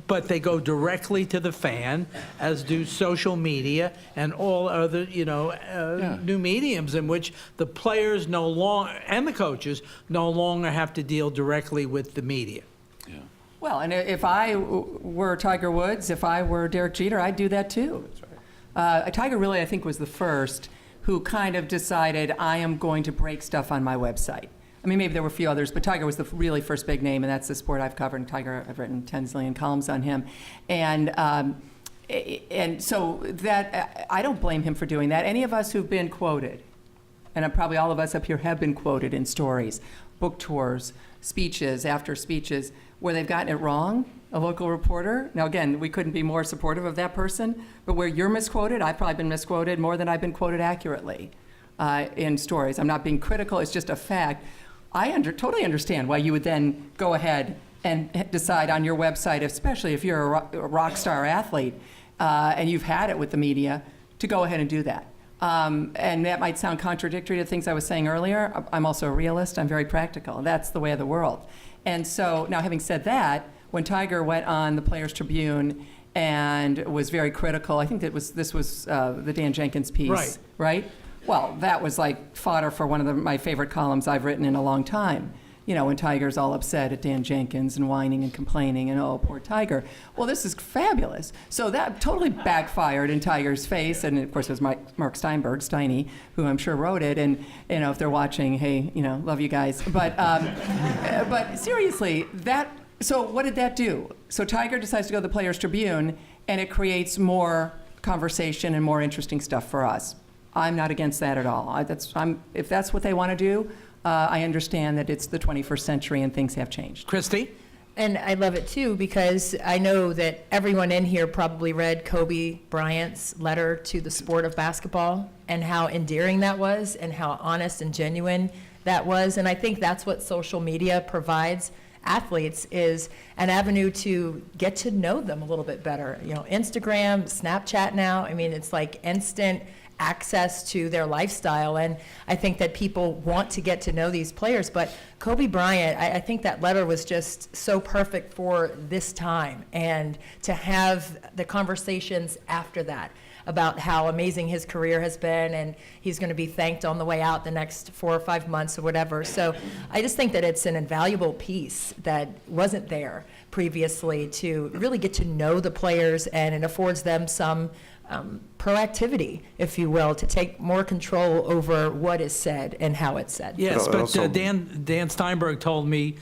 Speaker 3: but they go directly to the fan, as do social media and all other new mediums in which the players no longer and the coaches no longer have to deal directly with the media.
Speaker 1: Yeah.
Speaker 4: Well, and if I were Tiger Woods, if I were Derek Jeter, I'd do that too. That's right. Tiger really, I think, was the first who kind of decided, I am going to break stuff on my website. I mean, maybe there were a few others, but Tiger was the really first big name, and that's the sport I've covered. And Tiger, I've written 10 zillion columns on him. And so that, I don't blame him for doing that. Any of us who've been quoted, and probably all of us up here have been quoted in stories, book tours, speeches, after speeches, where they've gotten it wrong, a local reporter. Now, again, we couldn't be more supportive of that person, but where you're misquoted, I've probably been misquoted more than I've been quoted accurately in stories. I'm not being critical, it's just a fact. I totally understand why you would then go ahead and decide on your website, especially if you're a rock star athlete and you've had it with the media, to go ahead and do that. And that might sound contradictory to things I was saying earlier. I'm also a realist. I'm very practical. That's the way of the world. And so now, having said that, when Tiger went on the Players Tribune and was very critical, I think this was the Dan Jenkins piece, right? Well, that was like fodder for one of my favorite columns I've written in a long time. You know, when Tiger's all upset at Dan Jenkins and whining and complaining and, oh, poor Tiger. Well, this is fabulous. So that totally backfired in Tiger's face. And, of course, it was Mark Steinberg, Steiny, who I'm sure wrote it. And, if they're watching, hey, love you guys. But, but seriously, so what did that do? So Tiger decides to go to the Players Tribune, and it creates more conversation and more interesting stuff for us. I'm not against that at all. If that's what they want to do, I understand that it's the 21st century and things have changed.
Speaker 3: Christy?
Speaker 7: And I love it too, because I know that everyone in here probably read Kobe Bryant's letter to the sport of basketball and how endearing that was and how honest and genuine that was. And I think that's what social media provides athletes, is an avenue to get to know them a little bit better. Instagram, Snapchat now, I mean, it's like instant access to their lifestyle, and I think that people want to get to know these players. But Kobe Bryant, I think that letter was just so perfect for this time, and to have the conversations after that about how amazing his career has been, and he's going to be thanked on the way out the next 4 or 5 months or whatever. So I just think that it's an invaluable piece that wasn't there previously to really get to know the players, and it affords them some proactivity, if you will, to take more control over what is said and how it's said.
Speaker 3: Yes,
Speaker 5: But
Speaker 3: but
Speaker 5: also-
Speaker 3: Dan Steinberg told me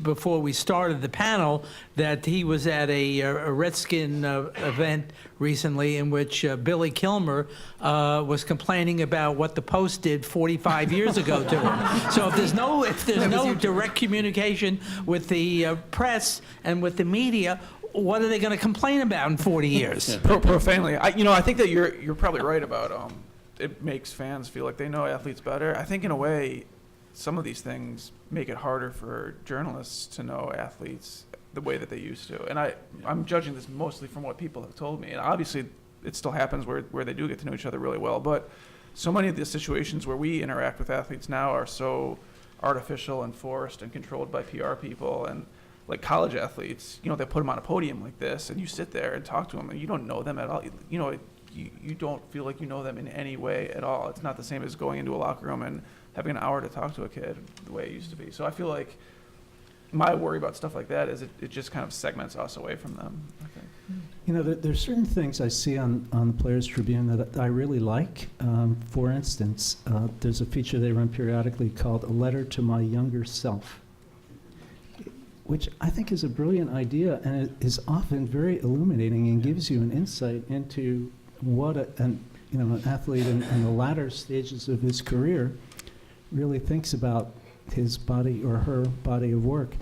Speaker 3: before we started the panel that he was at a Redskin event recently in which Billy Kilmer was complaining about what the Post did 45 years ago to him. So if there's no direct communication with the press and with the media, what are they going to complain about in 40 years?
Speaker 8: Profanely. I think that you're probably right about it makes fans feel like they know athletes better. I think in a way, some of these things make it harder for journalists to know athletes the way that they used to. And I'm judging this mostly from what people have told me. And obviously, it still happens where they do get to know each other really well. But so many of the situations where we interact with athletes now are so artificial and forced and controlled by PR people. And like college athletes, they put them on a podium like this, and you sit there and talk to them, and you don't know them at all. You don't feel like you know them in any way at all. It's not the same as going into a locker room and having an hour to talk to a kid the way it used to be. So I feel like my worry about stuff like that is it just kind of segments us away from them, I think.
Speaker 6: There's certain things I see on the Players Tribune that I really like. For instance, there's a feature they run periodically called A Letter to My Younger Self, which I think is a brilliant idea, and it is often very illuminating and gives you an insight into what an athlete in the latter stages of his career really thinks about his body or her body of work.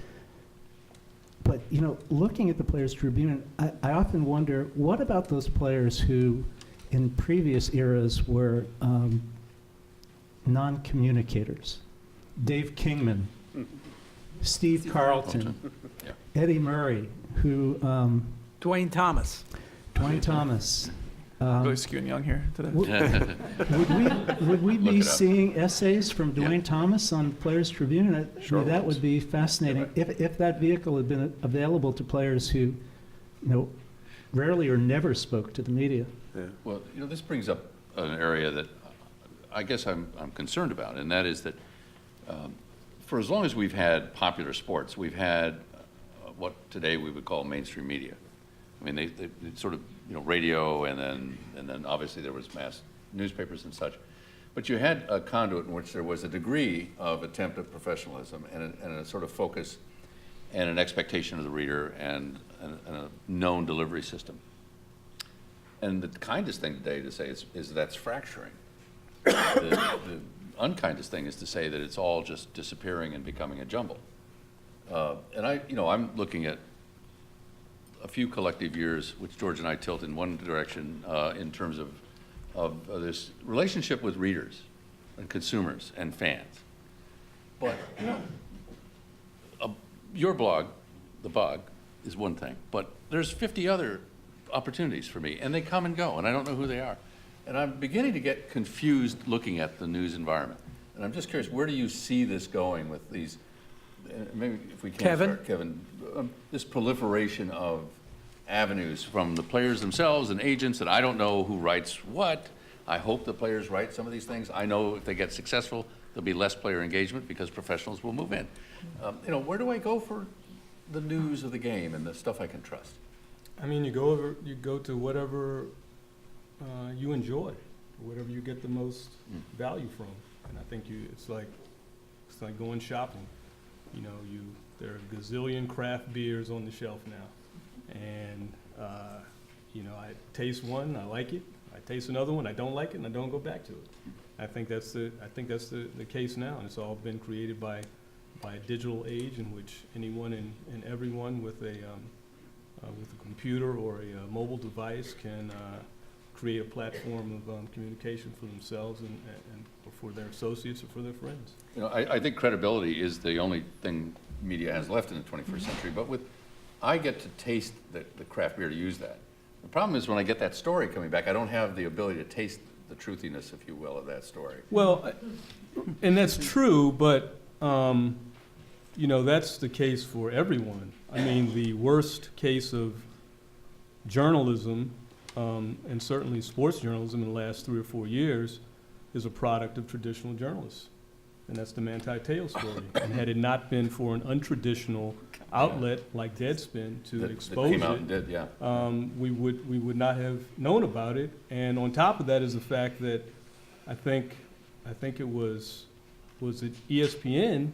Speaker 6: But, looking at the Players Tribune, I often wonder, what about those players who in previous eras were non-communicators? Dave Kingman, Steve Carlton,
Speaker 1: Yeah.
Speaker 6: Eddie Murray, who
Speaker 3: Dwayne Thomas.
Speaker 6: Dwayne Thomas.
Speaker 8: Really skewing young here today.
Speaker 6: Would we
Speaker 1: Look
Speaker 6: be
Speaker 1: it up.
Speaker 6: seeing essays from Dwayne
Speaker 1: Yeah.
Speaker 6: Thomas on Players Tribune?
Speaker 1: Sure
Speaker 6: That
Speaker 1: would.
Speaker 6: would be fascinating. If that vehicle had been available to players who, rarely or never spoke to the media.
Speaker 1: Well, this brings up an area that I guess I'm concerned about, and that is that for as long as we've had popular sports, we've had what today we would call mainstream media. I mean, they sort of, radio, and then obviously there was mass newspapers and such. But you had a conduit in which there was a degree of attempt at professionalism and a sort of focus and an expectation of the reader and a known delivery system. And the kindest thing today to say is that's fracturing. The unkindest thing is to say that it's all just disappearing and becoming a jumble. And I'm looking at a few collective years, which George and I tilt in one direction in terms of this relationship with readers and consumers and fans. But your blog, The Bug, is one thing, but there's 50 other opportunities for me, and they come and go, and I don't know who they are. And I'm beginning to get confused looking at the news environment. And I'm just curious, where do you see this going with these, maybe if we can
Speaker 3: Kevin?
Speaker 1: start, Kevin, this proliferation of avenues from the players themselves and agents, and I don't know who writes what. I hope the players write some of these things. I know if they get successful, there'll be less player engagement because professionals will move in. Where do I go for the news of the game and the stuff I can trust?
Speaker 9: I mean, you go to whatever you enjoy, whatever you get the most value from. And I think it's like going shopping. There are a gazillion craft beers on the shelf now, and I taste one, I like it. I taste another one, I don't like it, and I don't go back to it. I think that's the case now, and it's all been created by a digital age in which anyone and everyone with a computer or a mobile device can create a platform of communication for themselves and for their associates or for their friends.
Speaker 1: I think credibility is the only thing media has left in the 21st century, but I get to taste the craft beer to use that. The problem is when I get that story coming back, I don't have the ability to taste the truthiness, if you will, of that story.
Speaker 9: Well, and that's true, but that's the case for everyone. I mean, the worst case of journalism, and certainly sports journalism in the last 3 or 4 years, is a product of traditional journalists. and that's the Manti Te'o story. And had it not been for an untraditional outlet like Deadspin to
Speaker 1: That
Speaker 9: expose
Speaker 1: came out
Speaker 9: it,
Speaker 1: and did, yeah.
Speaker 9: we would not have known about it. And on top of that is the fact that I think it was it ESPN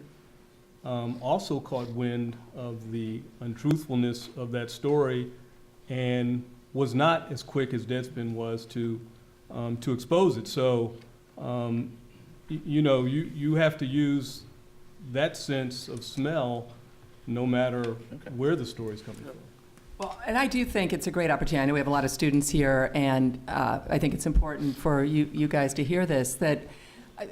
Speaker 9: also caught wind of the untruthfulness of that story and was not as quick as Deadspin was to expose it. So, you have to use that sense of smell no matter where the story's coming from.
Speaker 4: Well, and I do think it's a great opportunity. I know we have a lot of students here, and I think it's important for you guys to hear this, that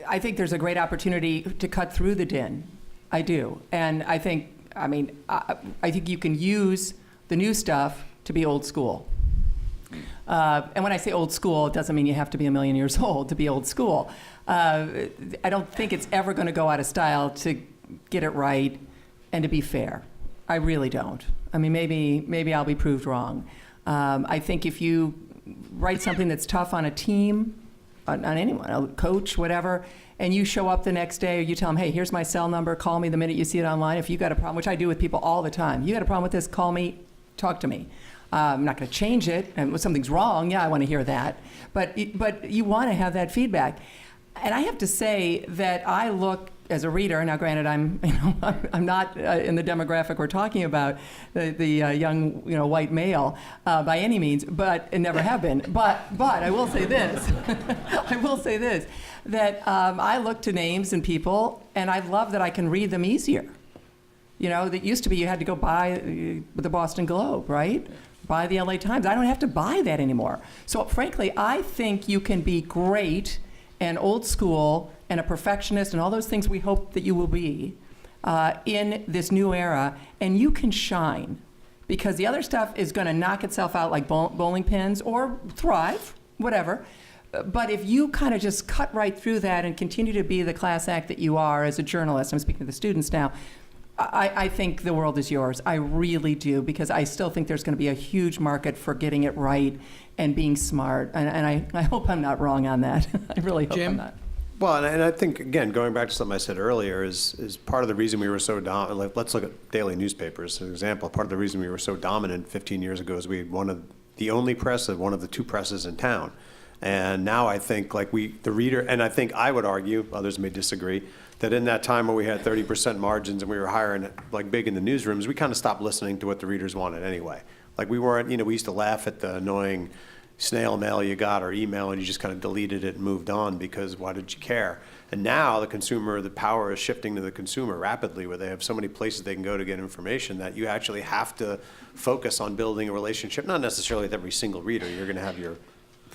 Speaker 4: I think there's a great opportunity to cut through the din. I do. And I think you can use the new stuff to be old school. And when I say old school, it doesn't mean you have to be a million years old to be old school. I don't think it's ever going to go out of style to get it right and to be fair. I really don't. I mean, maybe I'll be proved wrong. I think if you write something that's tough on a team, on anyone, a coach, whatever, and you show up the next day or you tell them, hey, here's my cell number, call me the minute you see it online. If you've got a problem, which I do with people all the time, you got a problem with this, call me, talk to me. I'm not going to change it, and if something's wrong, yeah, I want to hear that. But you want to have that feedback. And I have to say that I look as a reader. Now, granted, I'm not in the demographic we're talking about, the young white male by any means, and never have been. But I will say this, that I look to names and people, and I love that I can read them easier. That used to be you had to go buy the Boston Globe, right? Buy the LA Times. I don't have to buy that anymore. So frankly, I think you can be great and old school and a perfectionist and all those things we hope that you will be in this new era, and you can shine, because the other stuff is going to knock itself out like bowling pins or thrive, whatever. But if you kind of just cut right through that and continue to be the class act that you are as a journalist, I'm speaking to the students now, I think the world is yours. I really do, because I still think there's going to be a huge market for getting it right and being smart. And I hope I'm not wrong on that. I really hope I'm not.
Speaker 5: Well, and I think, again, going back to something I said earlier, is part of the reason we were so dominant. Let's look at daily newspapers as an example. Part of the reason we were so dominant 15 years ago is we had one of the only press of one of the two presses in town. And now I think, the reader, and I think I would argue, others may disagree, that in that time when we had 30% margins and we were hiring big in the newsrooms, we kind of stopped listening to what the readers wanted anyway. We weren't, we used to laugh at the annoying snail mail you got or email, and you just kind of deleted it and moved on because why did you care? And now the power is shifting to the consumer rapidly, where they have so many places they can go to get information that you actually have to focus on building a relationship, not necessarily with every single reader. You're going to have your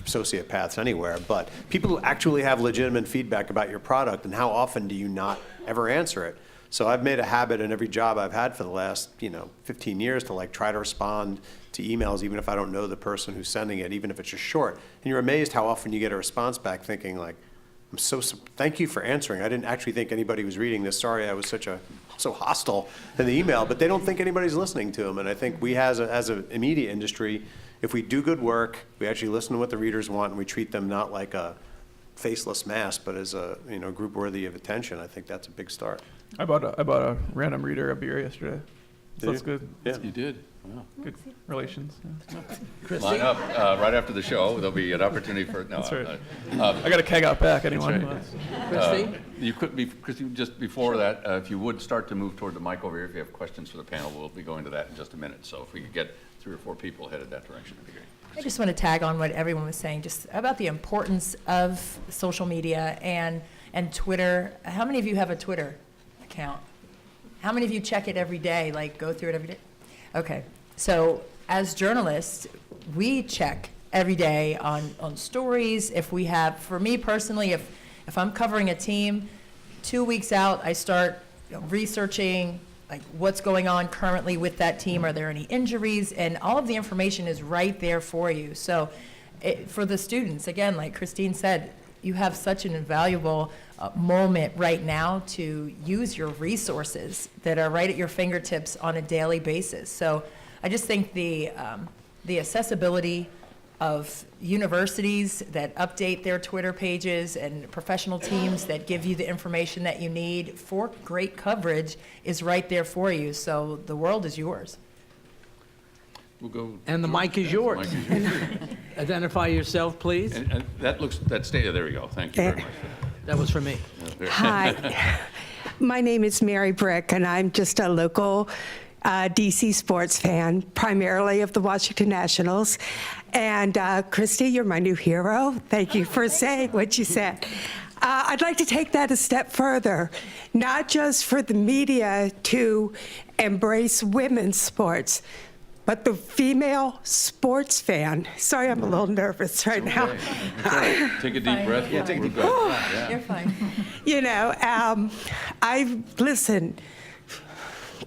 Speaker 5: sociopaths anywhere, but people who actually have legitimate feedback about your product, and how often do you not ever answer it? So I've made a habit in every job I've had for the last 15 years to try to respond to emails, even if I don't know the person who's sending it, even if it's just short. And you're amazed how often you get a response back thinking thank you for answering. I didn't actually think anybody was reading this. Sorry I was so hostile in the email, but they don't think anybody's listening to them. And I think we as a media industry, if we do good work, we actually listen to what the readers want, and we treat them not like a faceless mass, but as a group worthy of attention. I think that's a big start.
Speaker 8: I bought a random reader a beer yesterday. So that's good.
Speaker 5: Yeah.
Speaker 1: You did? Wow.
Speaker 8: Good relations. Yeah.
Speaker 1: Line up right after the show. There'll be an opportunity for, no.
Speaker 8: That's right. I got a keg out back, anyone who
Speaker 1: That's
Speaker 8: wants.
Speaker 3: Christy?
Speaker 1: You could be, Christy, just before that, if you would start to move toward the mic over here, if you have questions for the panel, we'll be going to that in just a minute. So if we could get 3 or 4 people headed that direction, it'd be great.
Speaker 7: I just want to tag on what everyone was saying, just about the importance of social media and Twitter. How many of you have a Twitter account? How many of you check it every day, go through it every day? Okay, so as journalists, we check every day on stories. If we have, for me personally, if I'm covering a team, 2 weeks out, I start researching what's going on currently with that team. Are there any injuries? And all of the information is right there for you. So for the students, again, like Christine said, you have such an invaluable moment right now to use your resources that are right at your fingertips on a daily basis. So I just think the accessibility of universities that update their Twitter pages and professional teams that give you the information that you need for great coverage is right there for you. So the world is yours.
Speaker 1: We'll go.
Speaker 3: And the mic is yours. Identify yourself, please.
Speaker 1: And there we go. Thank you very much.
Speaker 3: That was for me.
Speaker 10: Hi, my name is Mary Brick, and I'm just a local DC sports fan, primarily of the Washington Nationals. And Christy, you're my new hero. Thank you for saying what you said. I'd like to take that a step further, not just for the media to embrace women's sports, but the female sports fan. Sorry, I'm a little nervous right now.
Speaker 1: Okay. Take a deep breath.
Speaker 7: Yeah.
Speaker 1: We're good. Yeah.
Speaker 7: You're fine.
Speaker 10: You know, I've listened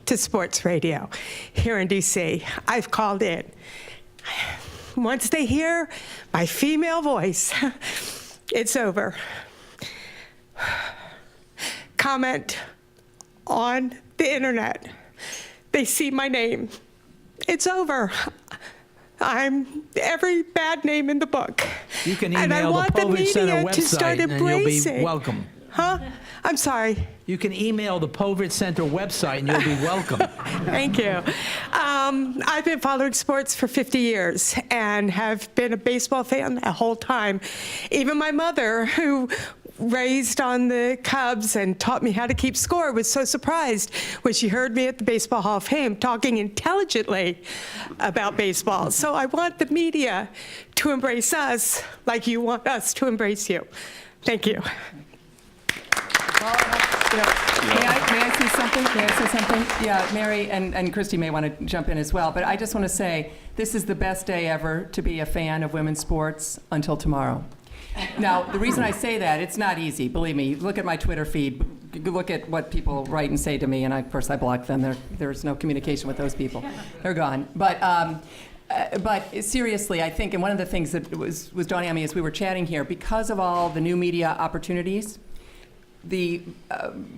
Speaker 10: to sports radio here in DC. I've called in. Once they hear my female voice, it's over. Comment on the internet. They see my name. It's over. I'm every bad name in the book.
Speaker 3: You can
Speaker 10: And I
Speaker 3: email the
Speaker 10: want the
Speaker 3: Povich Center
Speaker 10: media to start
Speaker 3: website and you'll be
Speaker 10: embracing.
Speaker 3: welcome.
Speaker 10: Huh? I'm sorry.
Speaker 3: You can email the Povich Center website and you'll be welcome.
Speaker 10: Thank you. I've been following sports for 50 years and have been a baseball fan the whole time. Even my mother, who raised on the Cubs and taught me how to keep score, was so surprised when she heard me at the Baseball Hall of Fame talking intelligently about baseball. So I want the media to embrace us like you want us to embrace you. Thank you.
Speaker 4: May I say something? May I say something? Yeah, Mary and Christy may want to jump in as well, but I just want to say this is the best day ever to be a fan of women's sports until tomorrow. Now, the reason I say that, it's not easy, believe me. Look at my Twitter feed. Look at what people write and say to me, and of course I block them. There's no communication with those people. They're gone. But seriously, I think, and one of the things that was dawning on me as we were chatting here, because of all the new media opportunities, the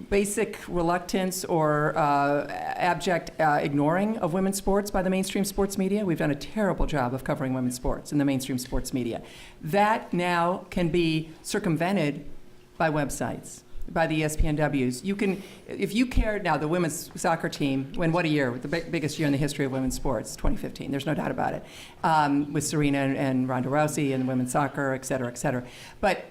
Speaker 4: basic reluctance or abject ignoring of women's sports by the mainstream sports media. We've done a terrible job of covering women's sports in the mainstream sports media. That now can be circumvented by websites, by the ESPNWs. You can, if you care, now the women's soccer team, what a year, the biggest year in the history of women's sports, 2015, there's no doubt about it, with Serena and Ronda Rousey and women's soccer, et cetera, et cetera. But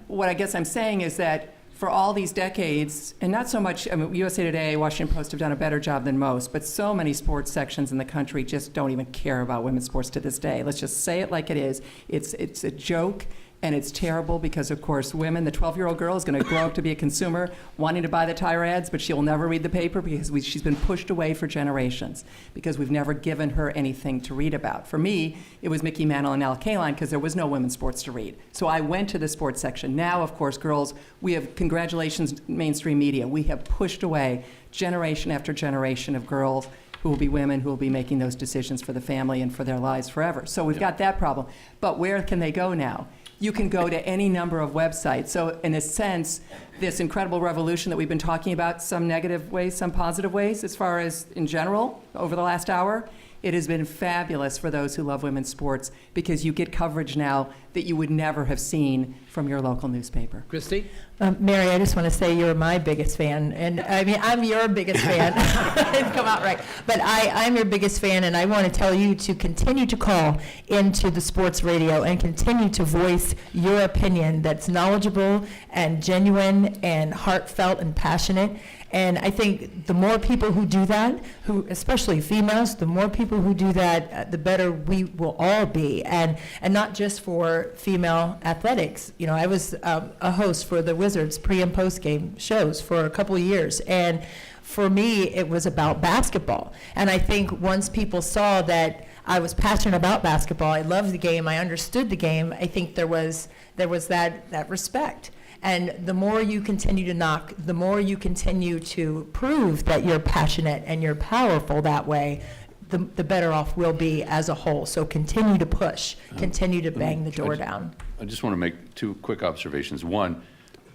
Speaker 4: what I guess I'm saying is that for all these decades, and not so much, I mean, USA Today, Washington Post have done a better job than most, but so many sports sections in the country just don't even care about women's sports to this day. Let's just say it like it is. It's a joke, and it's terrible because, of course, women, the 12-year-old girl is going to grow up to be a consumer wanting to buy the tire ads, but she'll never read the paper because she's been pushed away for generations because we've never given her anything to read about. For me, it was Mickey Mantle and Al Kaline because there was no women's sports to read. So I went to the sports section. Now, of course, girls, we have, congratulations, mainstream media. We have pushed away generation after generation of girls who will be women, who will be making those decisions for the family and for their lives forever. So we've got that problem. But where can they go now? You can go to any number of websites. So in a sense, this incredible revolution that we've been talking about, some negative ways, some positive ways, as far as in general, over the last hour, it has been fabulous for those who love women's sports because you get coverage now that you would never have seen from your local newspaper.
Speaker 3: Christy?
Speaker 7: Mary, I just want to say you're my biggest fan. And I mean, I'm your biggest fan. It didn't come out right. But I'm your biggest fan, and I want to tell you to continue to call into the sports radio and continue to voice your opinion that's knowledgeable and genuine and heartfelt and passionate. And I think the more people who do that, who especially females, the more people who do that, the better we will all be. And not just for female athletics. You know, I was a host for the Wizards pre and post game shows for a couple of years, and for me it was about basketball. And I think once people saw that I was passionate about basketball, I loved the game, I understood the game, I think there was that respect. And the more you continue to knock, the more you continue to prove that you're passionate and you're powerful that way, the better off we'll be as a whole. So continue to push, continue to bang the door down.
Speaker 1: I just want to make two quick observations. One,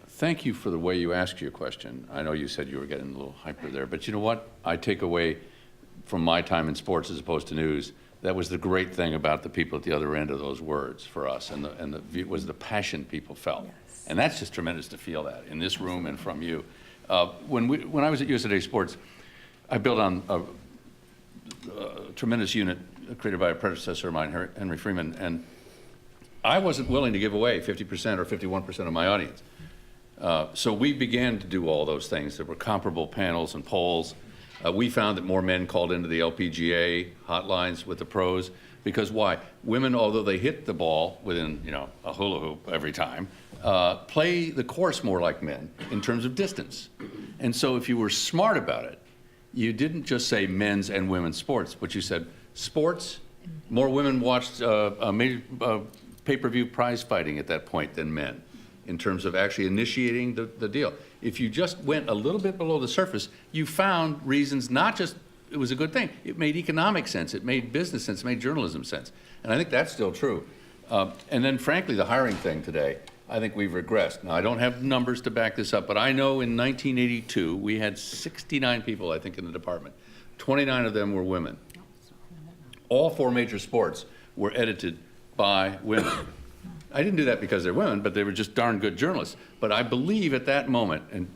Speaker 1: thank you for the way you asked your question. I know you said you were getting a little hyper there, but you know what? I take away from my time in sports as opposed to news That was the great thing about the people at the other end of those words for us, and was the passion people felt.
Speaker 7: Yes.
Speaker 1: And that's just tremendous to feel that in this room and from you. When I was at USA Today Sports, I built on a tremendous unit created by a predecessor of mine, Henry Freeman, and I wasn't willing to give away 50% or 51% of my audience. So we began to do all those things. There were comparable panels and polls. We found that more men called into the LPGA hotlines with the pros, because why? Women, although they hit the ball within, a hula hoop every time, play the course more like men in terms of distance. And so if you were smart about it, you didn't just say men's and women's sports, but you said sports. More women watched pay-per-view prize fighting at that point than men, in terms of actually initiating the deal. If you just went a little bit below the surface, you found reasons, not just it was a good thing, it made economic sense, it made business sense, it made journalism sense. And I think that's still true. And then frankly, the hiring thing today, I think we've regressed. Now, I don't have numbers to back this up, but I know in 1982, we had 69 people, I think, in the department. 29 of them were women. All 4 major sports were edited by women. I didn't do that because they're women, but they were just darn good journalists. But I believe at that moment, and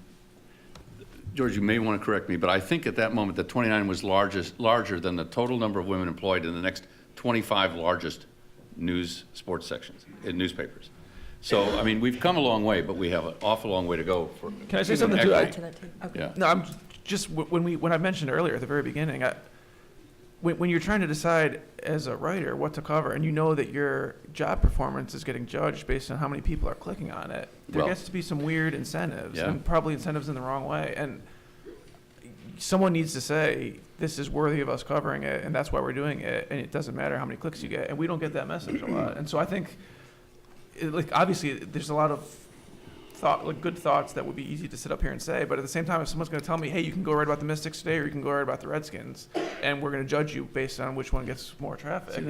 Speaker 1: George, you may want to correct me, but I think at that moment that 29 was larger than the total number of women employed in the next 25 largest sports sections in newspapers. So, I mean, we've come a long way, but we have an awful long way to go.
Speaker 8: Can I say something too?
Speaker 7: To that too. Okay.
Speaker 1: Yeah.
Speaker 8: No, I'm just, when I mentioned earlier at the very beginning, when you're trying to decide as a writer what to cover, and you know that your job performance is getting judged based on how many people are clicking on it, there gets to be some weird incentives, and probably incentives in the wrong way. And someone needs to say, this is worthy of us covering it, and that's why we're doing it, and it doesn't matter how many clicks you get. And we don't get that message a lot. And so I think, obviously, there's a lot of good thoughts that would be easy to sit up here and say, but at the same time, if someone's going to tell me, hey, you can go write about the Mystics today, or you can go write about the Redskins, and we're going to judge you based on which one gets more traffic.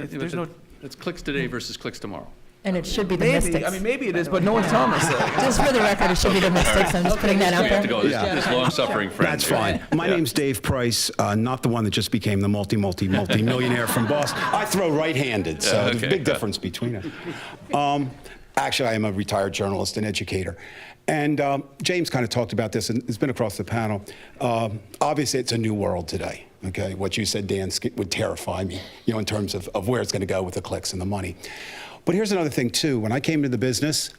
Speaker 1: It's clicks today versus clicks tomorrow.
Speaker 7: And it should be the
Speaker 8: Maybe,
Speaker 7: Mystics.
Speaker 8: I mean, maybe it is, but no one's telling us that.
Speaker 7: Just for the record, it should be the Mystics. I'm just putting that out
Speaker 1: We have to
Speaker 7: there.
Speaker 1: go. This long-suffering friend.
Speaker 11: That's fine. My name's Dave Price, not the one that just became the multi-millionaire from Boston. I throw right-handed, so there's a big difference between us. Actually, I am a retired journalist and educator. And James kind of talked about this, and it's been across the panel. Obviously, it's a new world today. Okay, what you said, Dan, would terrify me, in terms of where it's going to go with the clicks and the money. But here's another thing too. When I came into the business,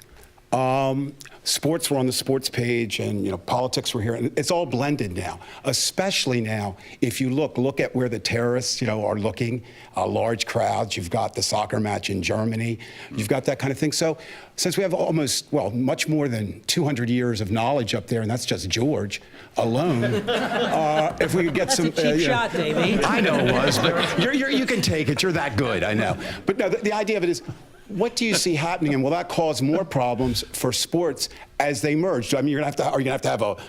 Speaker 11: sports were on the sports page, and politics were here, and it's all blended now. Especially now, if you look at where the terrorists, are looking, large crowds. You've got the soccer match in Germany. You've got that kind of thing. So, since we have much more than 200 years of knowledge up there, and that's just George alone, if we could get some,
Speaker 3: a cheap shot, Davey.
Speaker 11: I know it was, but you can take it. You're that good, I know. But no, the idea of it is, what do you see happening, and will that cause more problems for sports as they merge? I mean, are you going to have to have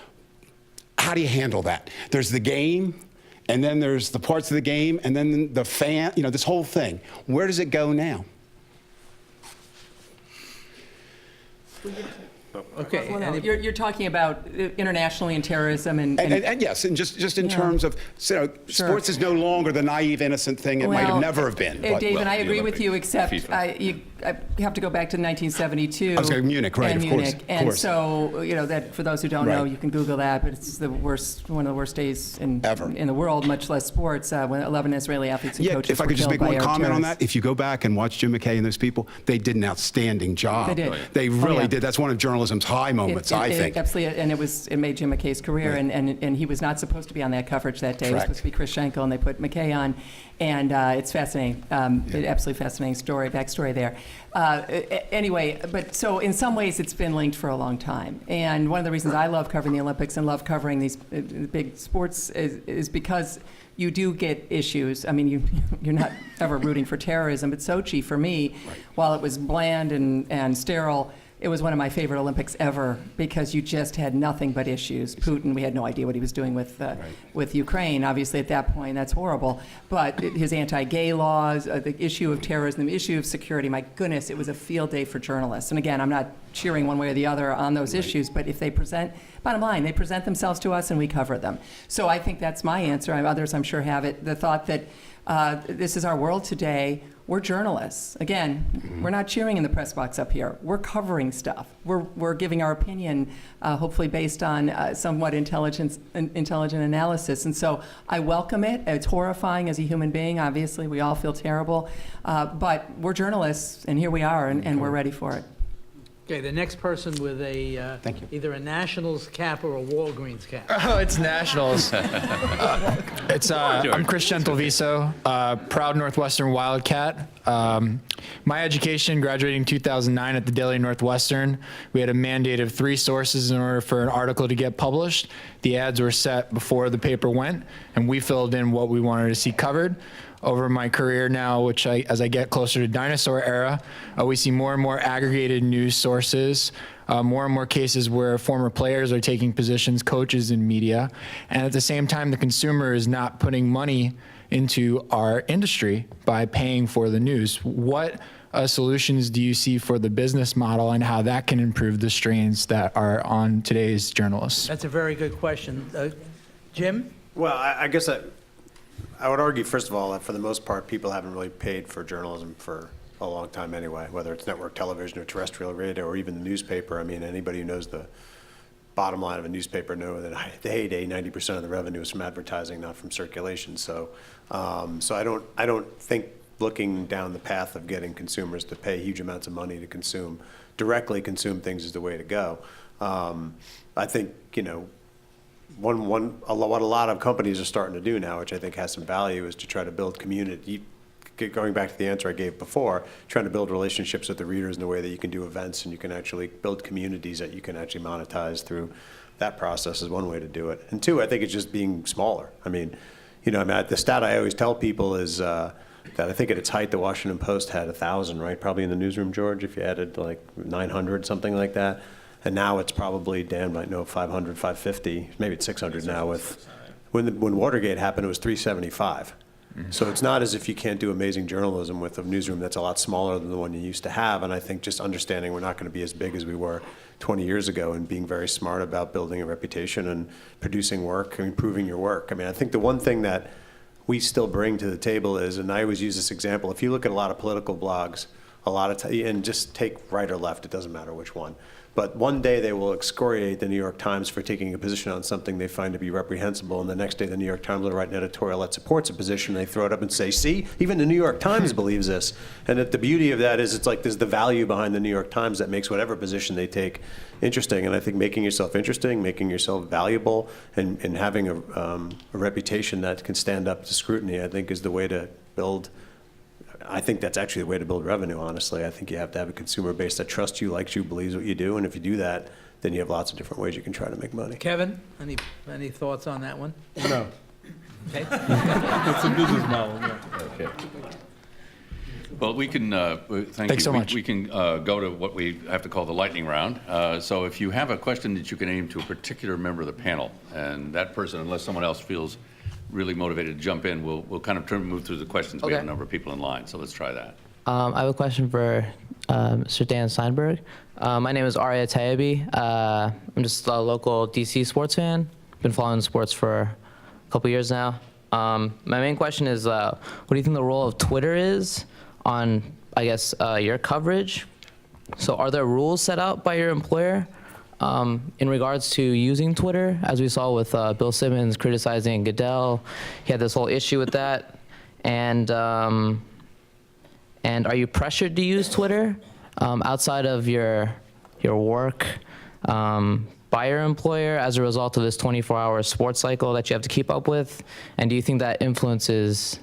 Speaker 11: how do you handle that? There's the game, and then there's the parts of the game, and then the fan, this whole thing. Where does it go now?
Speaker 3: Okay.
Speaker 4: Well, no,
Speaker 3: and if-
Speaker 4: you're talking about internationally and terrorism and
Speaker 11: Yes, and just in terms of, sports is no longer the naive, innocent thing it might have never have been. But,
Speaker 4: Dave, and I
Speaker 1: the
Speaker 4: agree with you, except
Speaker 1: FIFA.
Speaker 4: I have to go back to 1972.
Speaker 11: I was going to Munich, right,
Speaker 4: and
Speaker 11: of course,
Speaker 4: Munich.
Speaker 11: of
Speaker 4: And
Speaker 11: course.
Speaker 4: so, that for those who don't know,
Speaker 11: Right.
Speaker 4: you can Google that, but it's one of the worst days
Speaker 11: Ever.
Speaker 4: in the world, much less sports, when 11 Israeli athletes and
Speaker 11: Yeah,
Speaker 4: coaches
Speaker 11: if I
Speaker 4: were
Speaker 11: could just
Speaker 4: killed
Speaker 11: make
Speaker 4: by
Speaker 11: one
Speaker 4: Arab
Speaker 11: comment on
Speaker 4: terrorists.
Speaker 11: that. If you go back and watch Jim McKay and those people, they did an outstanding job.
Speaker 4: They did.
Speaker 11: They really
Speaker 4: yeah.
Speaker 11: did. That's one of journalism's high moments, I think.
Speaker 4: Absolutely, and it made Jim McKay's career,
Speaker 11: Right.
Speaker 4: and he was not supposed to be on that coverage that day. It was
Speaker 11: Correct.
Speaker 4: supposed to be Chris Schenkel, and they put McKay on, and it's fascinating, an absolutely fascinating backstory there. Anyway, but so in some ways it's been linked for a long time, and one of the reasons I love covering the Olympics and love covering these big sports is because you do get issues. I mean, you're not ever rooting for terrorism, but Sochi, for me, while it was bland and sterile, it was one of my favorite Olympics ever because you just had nothing but issues. Putin, we had no idea what he was doing with Ukraine. Obviously, at that point, that's horrible. But his anti-gay laws, the issue of terrorism, the issue of security, my goodness, it was a field day for journalists. And again, I'm not cheering one way or the other on those issues, but if they present, bottom line, they present themselves to us and we cover them. So I think that's my answer. Others, I'm sure, have it. The thought that this is our world today. We're journalists. Again, we're not cheering in the press box up here. We're covering stuff. We're giving our opinion, hopefully based on somewhat intelligent analysis. And so I welcome it. It's horrifying as a human being. Obviously, we all feel terrible. But we're journalists, and here we are, and we're ready for it.
Speaker 3: Okay, the next person with a
Speaker 11: Thank you.
Speaker 3: either a Nationals cap or a Walgreens cap.
Speaker 12: Oh, it's Nationals. I'm Chris Gentleviso, proud Northwestern Wildcat. My education, graduating 2009 at the Daily Northwestern, we had a mandate of 3 sources in order for an article to get published. The ads were set before the paper went, and we filled in what we wanted to see covered. Over my career now, as I get closer to dinosaur era, we see more and more aggregated news sources, more and more cases where former players are taking positions, coaches in media, and at the same time, the consumer is not putting money into our industry by paying for the news. What solutions do you see for the business model and how that can improve the strains that are on today's journalists?
Speaker 3: That's a very good question. Jim?
Speaker 5: Well, I guess I would argue, first of all, that for the most part, people haven't really paid for journalism for a long time anyway, whether it's network television or terrestrial radio or even the newspaper. I mean, anybody who knows the bottom line of a newspaper know that at the heyday, 90% of the revenue is from advertising, not from circulation. So I don't think looking down the path of getting consumers to pay huge amounts of money to directly consume things is the way to go. I think, what a lot of companies are starting to do now, which I think has some value, is to try to build community. Going back to the answer I gave before, trying to build relationships with the readers in a way that you can do events and you can actually build communities that you can actually monetize through that process is one way to do it. And 2, I think it's just being smaller. I mean, the stat I always tell people is that I think at its height, the Washington Post had 1,000, right? Probably in the newsroom, George, if you added like 900, something like that. And now it's probably, Dan might know, 500, 550, maybe it's 600 now. When Watergate happened, it was 375. So it's not as if you can't do amazing journalism with a newsroom that's a lot smaller than the one you used to have. And I think just understanding we're not going to be as big as we were 20 years ago and being very smart about building a reputation and producing work and improving your work. I mean, I think the one thing that we still bring to the table is, and I always use this example, if you look at a lot of political blogs, and just take right or left, it doesn't matter which one. But one day they will excoriate the New York Times for taking a position on something they find to be reprehensible, and the next day the New York Times will write an editorial that supports a position, and they throw it up and say, see, even the New York Times believes this. And that the beauty of that is it's like there's the value behind the New York Times that makes whatever position they take interesting. And I think making yourself interesting, making yourself valuable, and having a reputation that can stand up to scrutiny, I think is the way to build. I think that's actually the way to build revenue, honestly. I think you have to have a consumer base that trusts you, likes you, believes what you do, and if you do that, then you have lots of different ways you can try to make money.
Speaker 3: Kevin, any thoughts on that one?
Speaker 9: No.
Speaker 3: Okay.
Speaker 9: It's a business model, no.
Speaker 1: Okay. Well, we can, thank
Speaker 12: Thanks
Speaker 1: you.
Speaker 12: so much.
Speaker 1: We can go to what we have to call the lightning round. So if you have a question that you can aim to a particular member of the panel, and that person, unless someone else feels really motivated to jump in, we'll kind of move through the questions. We have a number of people in line, so let's try that.
Speaker 13: I have a question for Mr. Dan Steinberg. My name is Arya Tayabi. I'm just a local DC sports fan. Been following sports for a couple years now. My main question is, what do you think the role of Twitter is on, I guess, your coverage? So are there rules set out by your employer in regards to using Twitter, as we saw with Bill Simmons criticizing Goodell? He had this whole issue with that. And are you pressured to use Twitter outside of your work by your employer as a result of this 24-hour sports cycle that you have to keep up with? And do you think that influences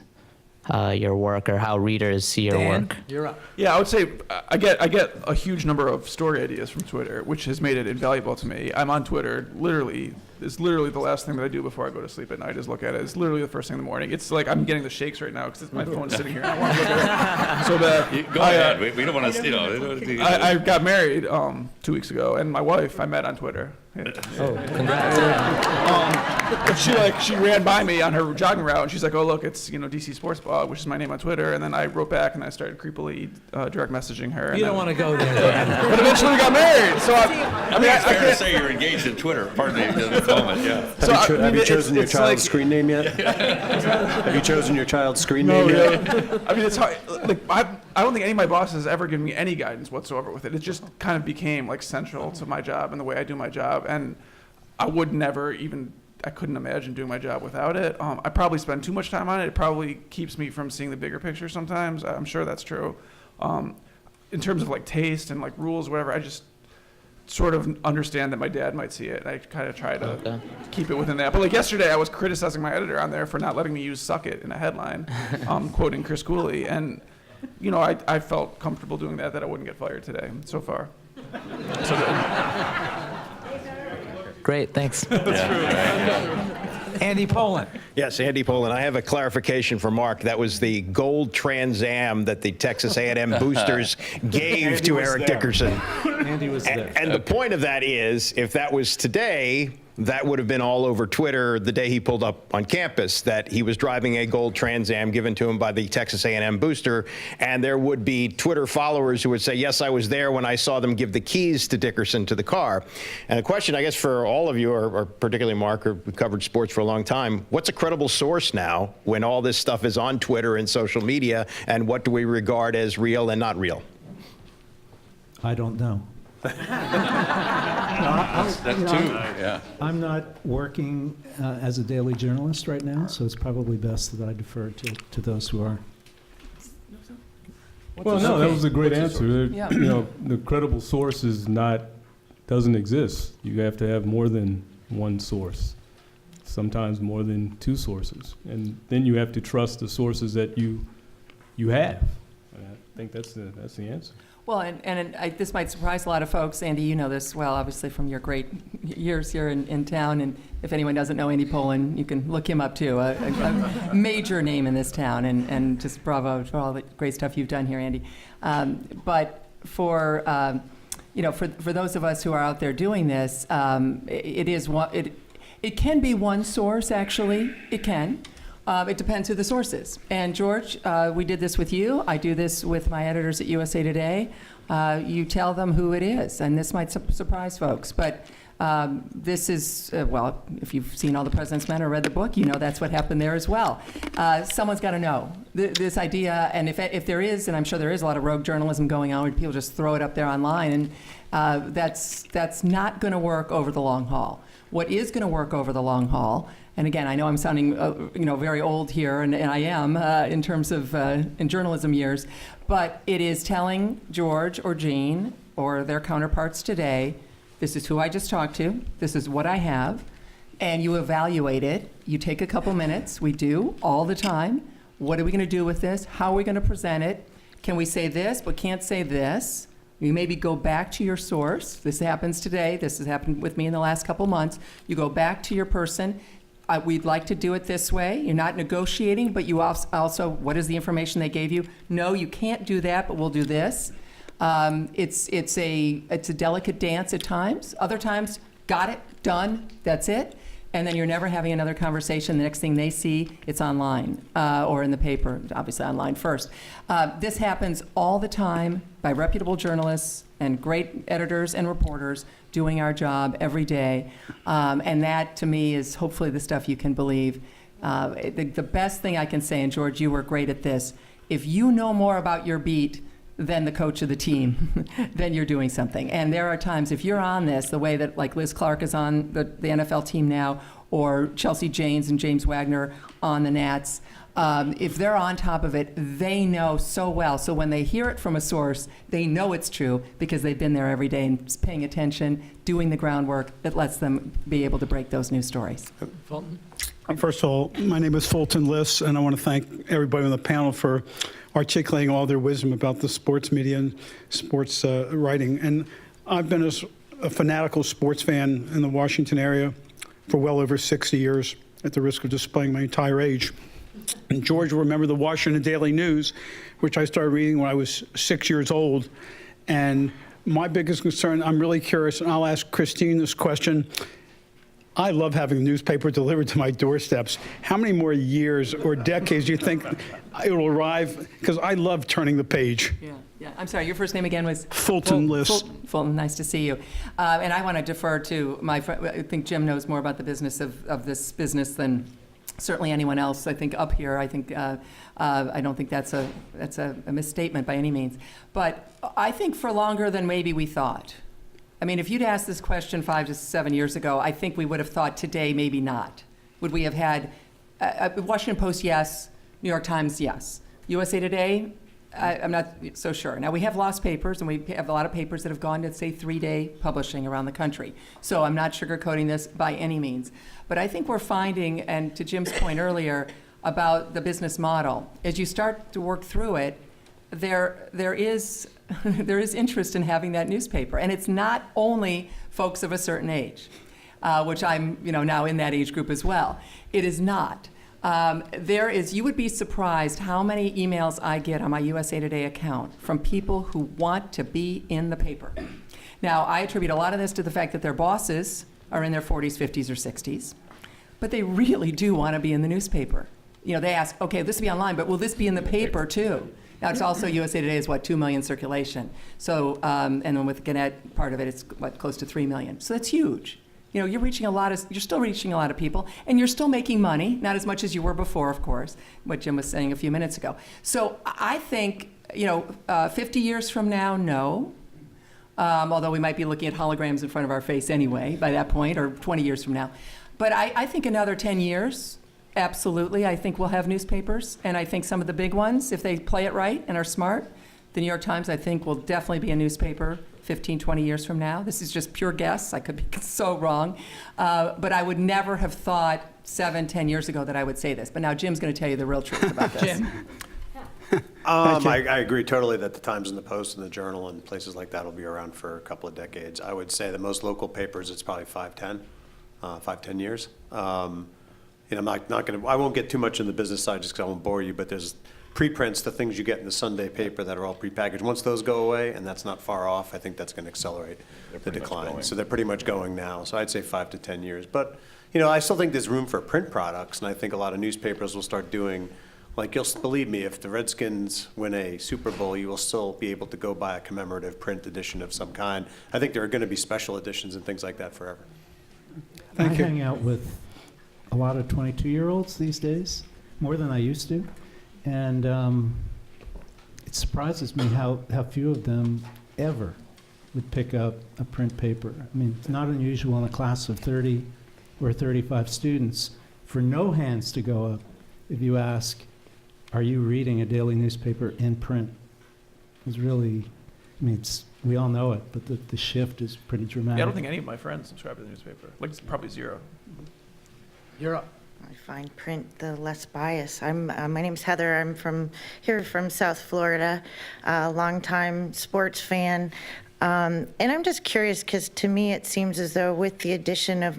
Speaker 13: your work or how readers see your work?
Speaker 3: You're up.
Speaker 8: Yeah, I would say I get a huge number of story ideas from Twitter, which has made it invaluable to me. I'm on Twitter literally. It's literally the last thing that I do before I go to sleep at night is look at it. It's literally the first thing in the morning. It's like I'm getting the shakes right now because my phone's sitting here and I want to look at it so bad.
Speaker 1: Go ahead. We don't want to,
Speaker 8: I got married 2 weeks ago, and my wife I met on Twitter. Yeah.
Speaker 13: Oh, congrats.
Speaker 8: She ran by me on her jogging route, and she's like, "Oh, look, it's DC Sports Blog, which is my name on Twitter." And then I wrote back, and I started creepily direct messaging her.
Speaker 3: You don't want to go there, Dan.
Speaker 8: But eventually we got married. So
Speaker 1: I mean, it's fair to say you're engaged in Twitter. Pardon me, at the moment, yeah.
Speaker 5: Have you chosen your child's screen name yet? Have you chosen your child's screen name yet?
Speaker 8: I mean, it's hard. Like, I don't think any of my bosses has ever given me any guidance whatsoever with it. It just kind of became like central to my job and the way I do my job. And I would never even, I couldn't imagine doing my job without it. I probably spend too much time on it. It probably keeps me from seeing the bigger picture sometimes. I'm sure that's true. In terms of like taste and like rules, whatever, I just sort of understand that my dad might see it. And I kind of try to keep it within that. But like yesterday, I was criticizing my editor on there for not letting me use "suck it" in a headline, quoting Chris Cooley. And, I felt comfortable doing that I wouldn't get fired today so far. So
Speaker 13: Great, thanks.
Speaker 3: Andy Poland.
Speaker 14: Yes, Andy Poland. I have a clarification for Mark. That was the gold Trans Am that the Texas A&M boosters gave to Eric Dickerson.
Speaker 6: Andy was there.
Speaker 14: And the point of that is, if that was today, that would have been all over Twitter the day he pulled up on campus, that he was driving a gold Trans Am given to him by the Texas A&M booster, and there would be Twitter followers who would say, yes, I was there when I saw them give the keys to Dickerson to the car. And the question, I guess, for all of you, or particularly Mark, we've covered sports for a long time, what's a credible source now when all this stuff is on Twitter and social media, and what do we regard as real and not real?
Speaker 6: I don't know. I'm not working as a daily journalist right now, so it's probably best that I defer to those who are.
Speaker 9: Well, no, that was a great answer.
Speaker 4: Yeah.
Speaker 9: The credible source doesn't exist. You have to have more than one source, sometimes more than two sources. And then you have to trust the sources that you have. And I think that's the answer.
Speaker 4: Well, and this might surprise a lot of folks. Andy, you know this well, obviously, from your great years here in town. And if anyone doesn't know Andy Poland, you can look him up, too. A major name in this town. And just bravo for all the great stuff you've done here, Andy. But for those of us who are out there doing this, it can be one source, actually. It can. It depends who the source is. And George, we did this with you. I do this with my editors at USA Today. You tell them who it is, and this might surprise folks. But this is, if you've seen All the President's Men or read the book, you know that's what happened there as well. Someone's got to know this idea, and if there is, and I'm sure there is a lot of rogue journalism going on where people just throw it up there online, and that's not going to work over the long haul. What is going to work over the long haul, and again, I know I'm sounding very old here, and I am in terms of in journalism years, but it is telling George or Jean or their counterparts today, this is who I just talked to, this is what I have, and you evaluate it. You take a couple minutes, we do all the time. What are we going to do with this? How are we going to present it? Can we say this but can't say this? You maybe go back to your source. This happens today. This has happened with me in the last couple months. You go back to your person. We'd like to do it this way. You're not negotiating, but you also, what is the information they gave you? No, you can't do that, but we'll do this. It's a delicate dance at times. Other times, got it, done, that's it. And then you're never having another conversation. The next thing they see, it's online or in the paper, obviously online first. This happens all the time by reputable journalists and great editors and reporters doing our job every day. And that, to me, is hopefully the stuff you can believe. The best thing I can say, and George, you were great at this, if you know more about your beat than the coach of the team, then you're doing something. And there are times, if you're on this, the way that like Liz Clark is on the NFL team now, or Chelsea Janes and James Wagner on the Nats, if they're on top of it, they know so well. So when they hear it from a source, they know it's true because they've been there every day and paying attention, doing the groundwork that lets them be able to break those news stories.
Speaker 3: Fulton?
Speaker 15: First of all, my name is Fulton Liss, and I want to thank everybody on the panel for articulating all their wisdom about the sports media and sports writing. And I've been a fanatical sports fan in the Washington area for well over 60 years, at the risk of displaying my entire age. And George will remember the Washington Daily News, which I started reading when I was 6 years old. And my biggest concern, I'm really curious, and I'll ask Christine this question. I love having the newspaper delivered to my doorsteps. How many more years or decades do you think it will arrive? Because I love turning the page.
Speaker 4: Yeah. I'm sorry, your first name again was?
Speaker 15: Fulton Liss.
Speaker 4: Fulton, nice to see you. And I want to defer to my friend. I think Jim knows more about the business of this business than certainly anyone else. I think up here, I don't think that's a misstatement by any means. But I think for longer than maybe we thought. I mean, if you'd asked this question 5 to 7 years ago, I think we would have thought today, maybe not. Would we have had Washington Post, yes. New York Times, yes. USA Today, I'm not so sure. Now, we have lost papers, and we have a lot of papers that have gone to, say, 3-day publishing around the country. So I'm not sugarcoating this by any means. But I think we're finding, and to Jim's point earlier about the business model, as you start to work through it, there is interest in having that newspaper. And it's not only folks of a certain age, which I'm now in that age group as well. It is not. You would be surprised how many emails I get on my USA Today account from people who want to be in the paper. Now, I attribute a lot of this to the fact that their bosses are in their 40s, 50s, or 60s, but they really do want to be in the newspaper. They ask, okay, this will be online, but will this be in the paper too? Now, it's also USA Today is 2 million circulation. So, and then with Gannett, part of it, it's close to 3 million. So that's huge. You're still reaching a lot of people, and you're still making money, not as much as you were before, of course, what Jim was saying a few minutes ago. So I think, 50 years from now, no. Although we might be looking at holograms in front of our face anyway by that point, or 20 years from now. But I think another 10 years, absolutely. I think we'll have newspapers, and I think some of the big ones, if they play it right and are smart, the New York Times, I think, will definitely be a newspaper 15, 20 years from now. This is just pure guess. I could be so wrong. But I would never have thought 7, 10 years ago that I would say this. But now Jim's going to tell you the real truth about this.
Speaker 3: Jim.
Speaker 5: I agree totally that the Times and the Post and the Journal and places like that will be around for a couple of decades. I would say the most local papers, it's probably 5-10 years. I'm not going to, I won't get too much in the business side just because I won't bore you, but there's preprints, the things you get in the Sunday paper that are all prepackaged. Once those go away, and that's not far off, I think that's going to accelerate the decline. So they're pretty much going now. So I'd say 5 to 10 years. But, I still think there's room for print products, and I think a lot of newspapers will start doing, you'll believe me, if the Redskins win a Super Bowl, you will still be able to go buy a commemorative print edition of some kind. I think there are going to be special editions and things like that forever.
Speaker 6: Thank you. I hang out with a lot of 22-year-olds these days, more than I used to. And it surprises me how few of them ever would pick up a print paper. I mean, it's not unusual in a class of 30 or 35 students for no hands to go up if you ask, are you reading a daily newspaper in print? It's really, we all know it, but the shift is pretty dramatic.
Speaker 8: Yeah, I don't think any of my friends subscribe to the newspaper. It's probably zero.
Speaker 3: You're up.
Speaker 16: I find print the less bias. My name's Heather. I'm from South Florida, a longtime sports fan. And I'm just curious because to me it seems as though with the addition of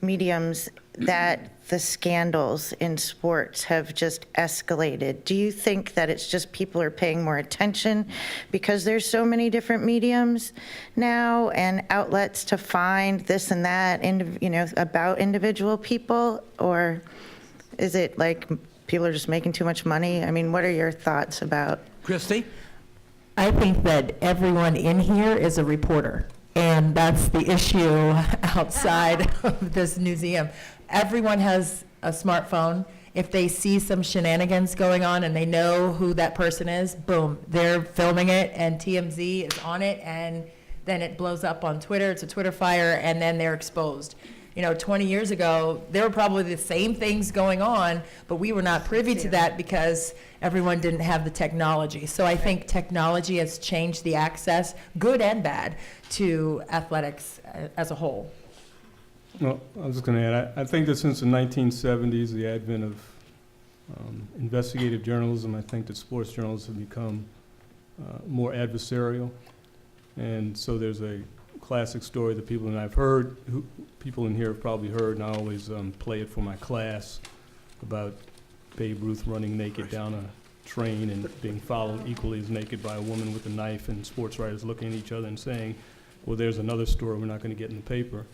Speaker 16: mediums that the scandals in sports have just escalated. Do you think that it's just people are paying more attention because there's so many different mediums now and outlets to find this and that, about individual people? Or is it like people are just making too much money? What are your thoughts about?
Speaker 3: Christy?
Speaker 7: I think that everyone in here is a reporter, and that's the issue outside of this Newseum. Everyone has a smartphone. If they see some shenanigans going on and they know who that person is, boom, they're filming it, and TMZ is on it, and then it blows up on Twitter. It's a Twitter fire, and then they're exposed. 20 years ago, there were probably the same things going on, but we were not privy to that because everyone didn't have the technology. So I think technology has changed the access, good and bad, to athletics as a whole.
Speaker 9: Well, I was just going to add, I think that since the 1970s, the advent of investigative journalism, I think that sports journalists have become more adversarial. And so there's a classic story that people and I've heard, people in here have probably heard, and I always play it for my class, about Babe Ruth running naked down a train and being followed equally as naked by a woman with a knife, and sports writers looking at each other and saying, well, there's another story we're not going to get in the paper.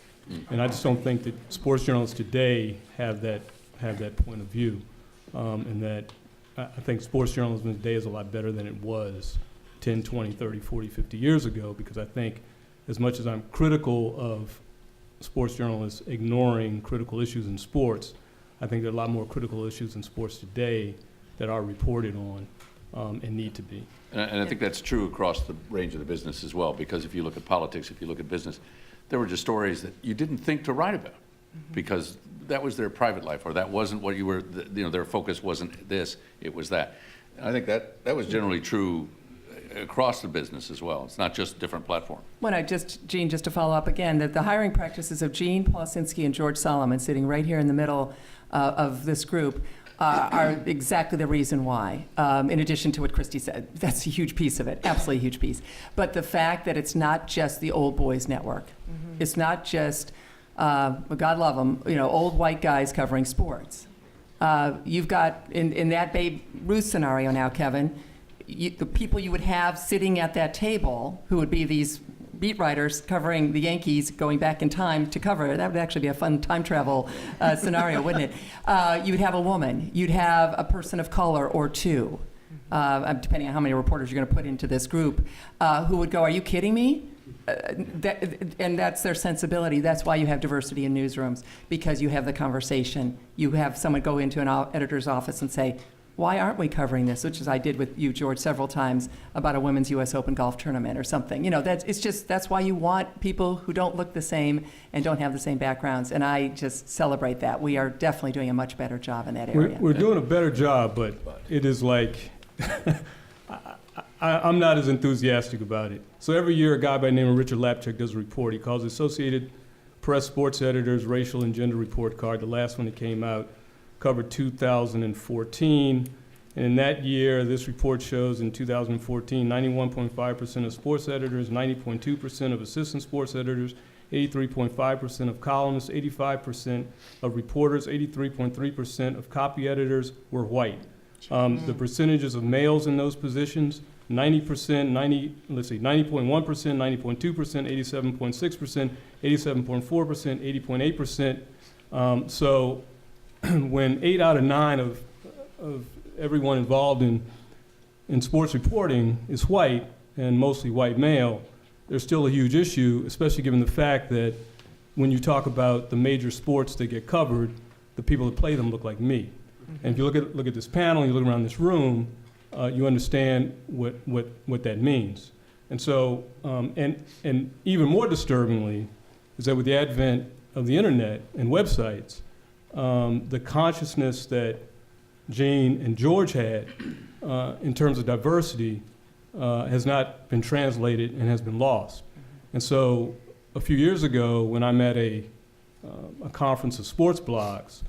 Speaker 9: And I just don't think that sports journalists today have that point of view. And that I think sports journalism today is a lot better than it was 10, 20, 30, 40, 50 years ago, because I think as much as I'm critical of sports journalists ignoring critical issues in sports, I think there are a lot more critical issues in sports today that are reported on and need to be.
Speaker 1: And I think that's true across the range of the business as well, because if you look at politics, if you look at business, there were just stories that you didn't think to write about because that was their private life, or that wasn't what you were, their focus wasn't this, it was that. And I think that was generally true across the business as well. It's not just different platform.
Speaker 4: When Gene, just to follow up again, that the hiring practices of Gene Policinski and George Solomon, sitting right here in the middle of this group, are exactly the reason why. In addition to what Christy said, that's a huge piece of it, absolutely a huge piece. But the fact that it's not just the old boys network. It's not just, God love them, old white guys covering sports. You've got, in that Babe Ruth scenario now, Kevin, the people you would have sitting at that table, who would be these beat writers covering the Yankees going back in time to cover it. That would actually be a fun time travel scenario, wouldn't it? You'd have a woman. You'd have a person of color or two, depending on how many reporters you're going to put into this group, who would go, are you kidding me? And that's their sensibility. That's why you have diversity in newsrooms, because you have the conversation. You have someone go into an editor's office and say, why aren't we covering this? Which is I did with you, George, several times about a women's U.S. Open golf tournament or something. That's why you want people who don't look the same and don't have the same backgrounds. And I just celebrate that. We are definitely doing a much better job in that area.
Speaker 9: We're doing a better job, but it is like, I'm not as enthusiastic about it. So every year, a guy by the name of Richard Lapchick does a report. He calls the Associated Press Sports Editors Racial and Gender Report Card. The last one that came out covered 2014. And in that year, this report shows in 2014, 91.5% of sports editors, 90.2% of assistant sports editors, 83.5% of columnists, 85% of reporters, 83.3% of copy editors were white. The percentages of males in those positions, 90%, 90.1%, 90.2%, 87.6%, 87.4%, 80.8%. So when 8 out of 9 of everyone involved in sports reporting is white, and mostly white male, there's still a huge issue, especially given the fact that when you talk about the major sports that get covered, the people that play them look like me. And if you look at this panel, you look around this room, you understand what that means. And so, and even more disturbingly, is that with the advent of the internet and websites, the consciousness that Jane and George had in terms of diversity has not been translated and has been lost. And so a few years ago, when I'm at a conference of sports blogs,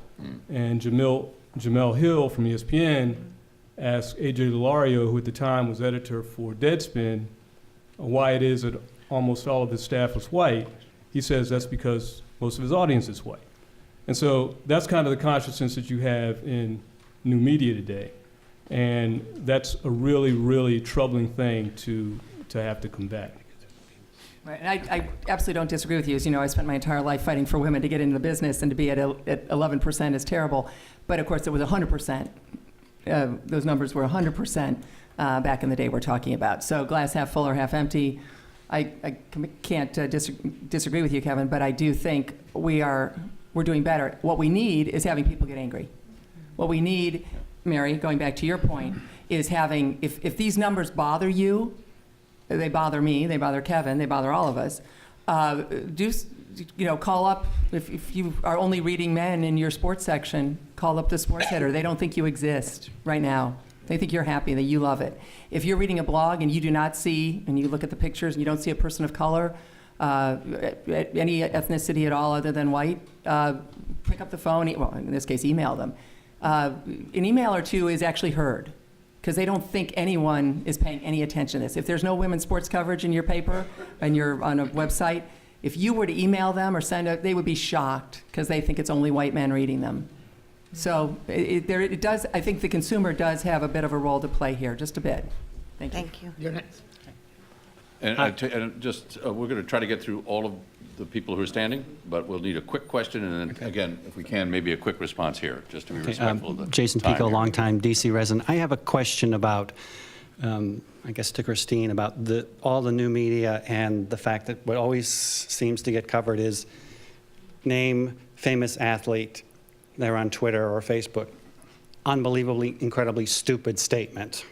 Speaker 9: and Jamel Hill from ESPN asked AJ Delario, who at the time was editor for Deadspin, why it is that almost all of his staff was white. He says that's because most of his audience is white. And so that's kind of the consciousness that you have in new media today. And that's a really, really troubling thing to have to combat.
Speaker 4: Right, and I absolutely don't disagree with you. As you know, I spent my entire life fighting for women to get into the business, and to be at 11% is terrible. But of course, it was 100%. Those numbers were 100% back in the day we're talking about. So glass half full or half empty. I can't disagree with you, Kevin, but I do think we're doing better. What we need is having people get angry. What we need, Mary, going back to your point, is having, if these numbers bother you, they bother me, they bother Kevin, they bother all of us, call up, if you are only reading men in your sports section, call up the sports editor. They don't think you exist right now. They think you're happy, that you love it. If you're reading a blog and you do not see, and you look at the pictures and you don't see a person of color, any ethnicity at all other than white, pick up the phone, well, in this case, email them. An email or two is actually heard, because they don't think anyone is paying any attention to this. If there's no women's sports coverage in your paper and you're on a website, if you were to email them or send it, they would be shocked, because they think it's only white men reading them. So it does, I think the consumer does have a bit of a role to play here, just a bit. Thank you.
Speaker 16: Thank you.
Speaker 3: You're next.
Speaker 1: And we're going to try to get through all of the people who are standing, but we'll need a quick question, and then, again, if we can, maybe a quick response here, just to be respectful of the
Speaker 17: Jason
Speaker 1: time
Speaker 17: Pico,
Speaker 1: here.
Speaker 17: longtime DC resident. I have a question about, I guess to Christine, about all the new media and the fact that what always seems to get covered is name famous athlete. They're on Twitter or Facebook. Unbelievably, incredibly stupid statement.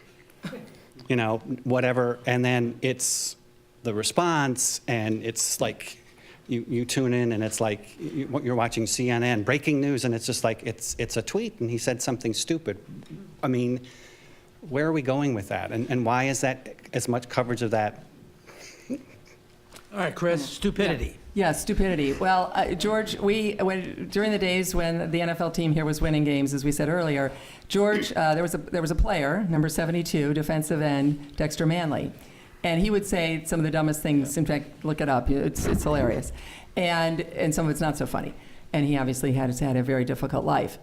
Speaker 17: You know, whatever, and then it's the response, and it's like you tune in, and it's like you're watching CNN, breaking news, and it's just like it's a tweet, and he said something stupid. I mean, where are we going with that, and why is that as much coverage of that?
Speaker 3: All right, Chris, stupidity.
Speaker 4: Yeah, stupidity. Well, George, during the days when the NFL team here was winning games, as we said earlier, George, there was a player, number 72, defensive end, Dexter Manley, and he would say some of the dumbest things. In fact, look it up; it's hilarious, and some of it's not so funny. And he obviously has had a very difficult life.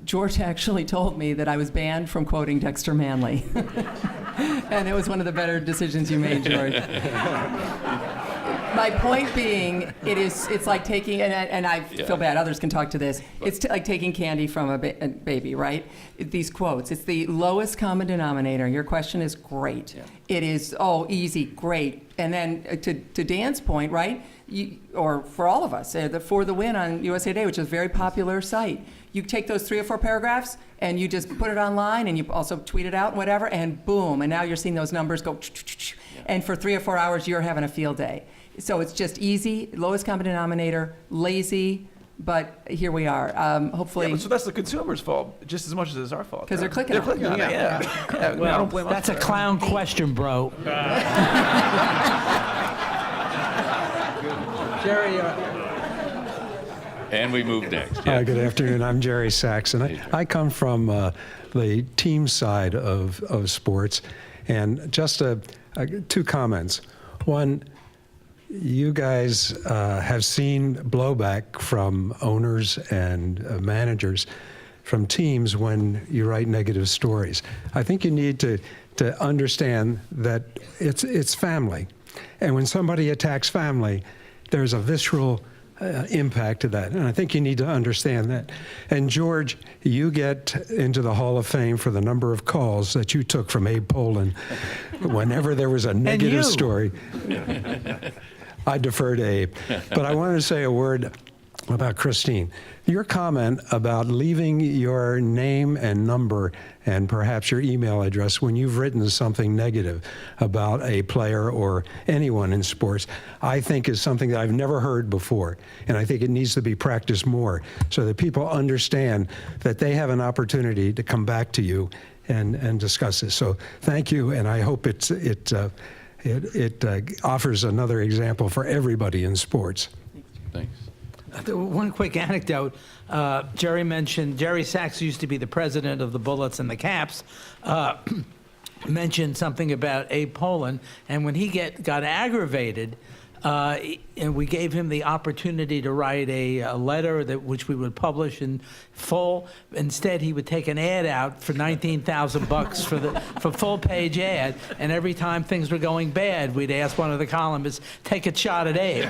Speaker 4: George actually told me that I was banned from quoting Dexter Manley, and it was one of the better decisions you made, George. My point being, it's like taking, and I feel bad, others can talk to this, it's like taking candy from a baby, right? These quotes, it's the lowest common denominator. Your question is great. Yeah. It is, easy, great. And then to Dan's point, right, or for all of us, For the Win on USA Today, which is a very popular site, you take those 3 or 4 paragraphs and you just put it online, and you also tweet it out and whatever, and boom, and now you're seeing those numbers go, and for 3 or 4 hours you're having a field day. So it's just easy, lowest common denominator, lazy, but here we are. Hopefully.
Speaker 8: Yeah, but so that's the consumer's fault just as much as it's our fault.
Speaker 4: Because they're clicking
Speaker 8: on it. Yeah.
Speaker 3: Well,
Speaker 8: I don't blame
Speaker 3: that's a clown question, bro. Jerry.
Speaker 1: And we move next.
Speaker 18: Hi, good afternoon. I'm Jerry Saxon. I come from the team side of sports, and just 2 comments. One, you guys have seen blowback from owners and managers from teams when you write negative stories. I think you need to understand that it's family. And when somebody attacks family, there's a visceral impact to that. And I think you need to understand that. And George, you get into the Hall of Fame for the number of calls that you took from Abe Pollin whenever there was a negative story. I defer to Abe. But I wanted to say a word about Christine. Your comment about leaving your name and number and perhaps your email address when you've written something negative about a player or anyone in sports, I think is something that I've never heard before. And I think it needs to be practiced more so that people understand that they have an opportunity to come back to you and discuss this. So thank you, and I hope it offers another example for everybody in sports.
Speaker 1: Thanks.
Speaker 3: One quick anecdote. Jerry Sachs used to be the president of the Bullets and the Caps, mentioned something about Abe Pollin, and when he got aggravated, and we gave him the opportunity to write a letter which we would publish in full. Instead, he would take an ad out for $19,000 for full-page ad, and every time things were going bad, we'd ask one of the columnists, take a shot at Abe.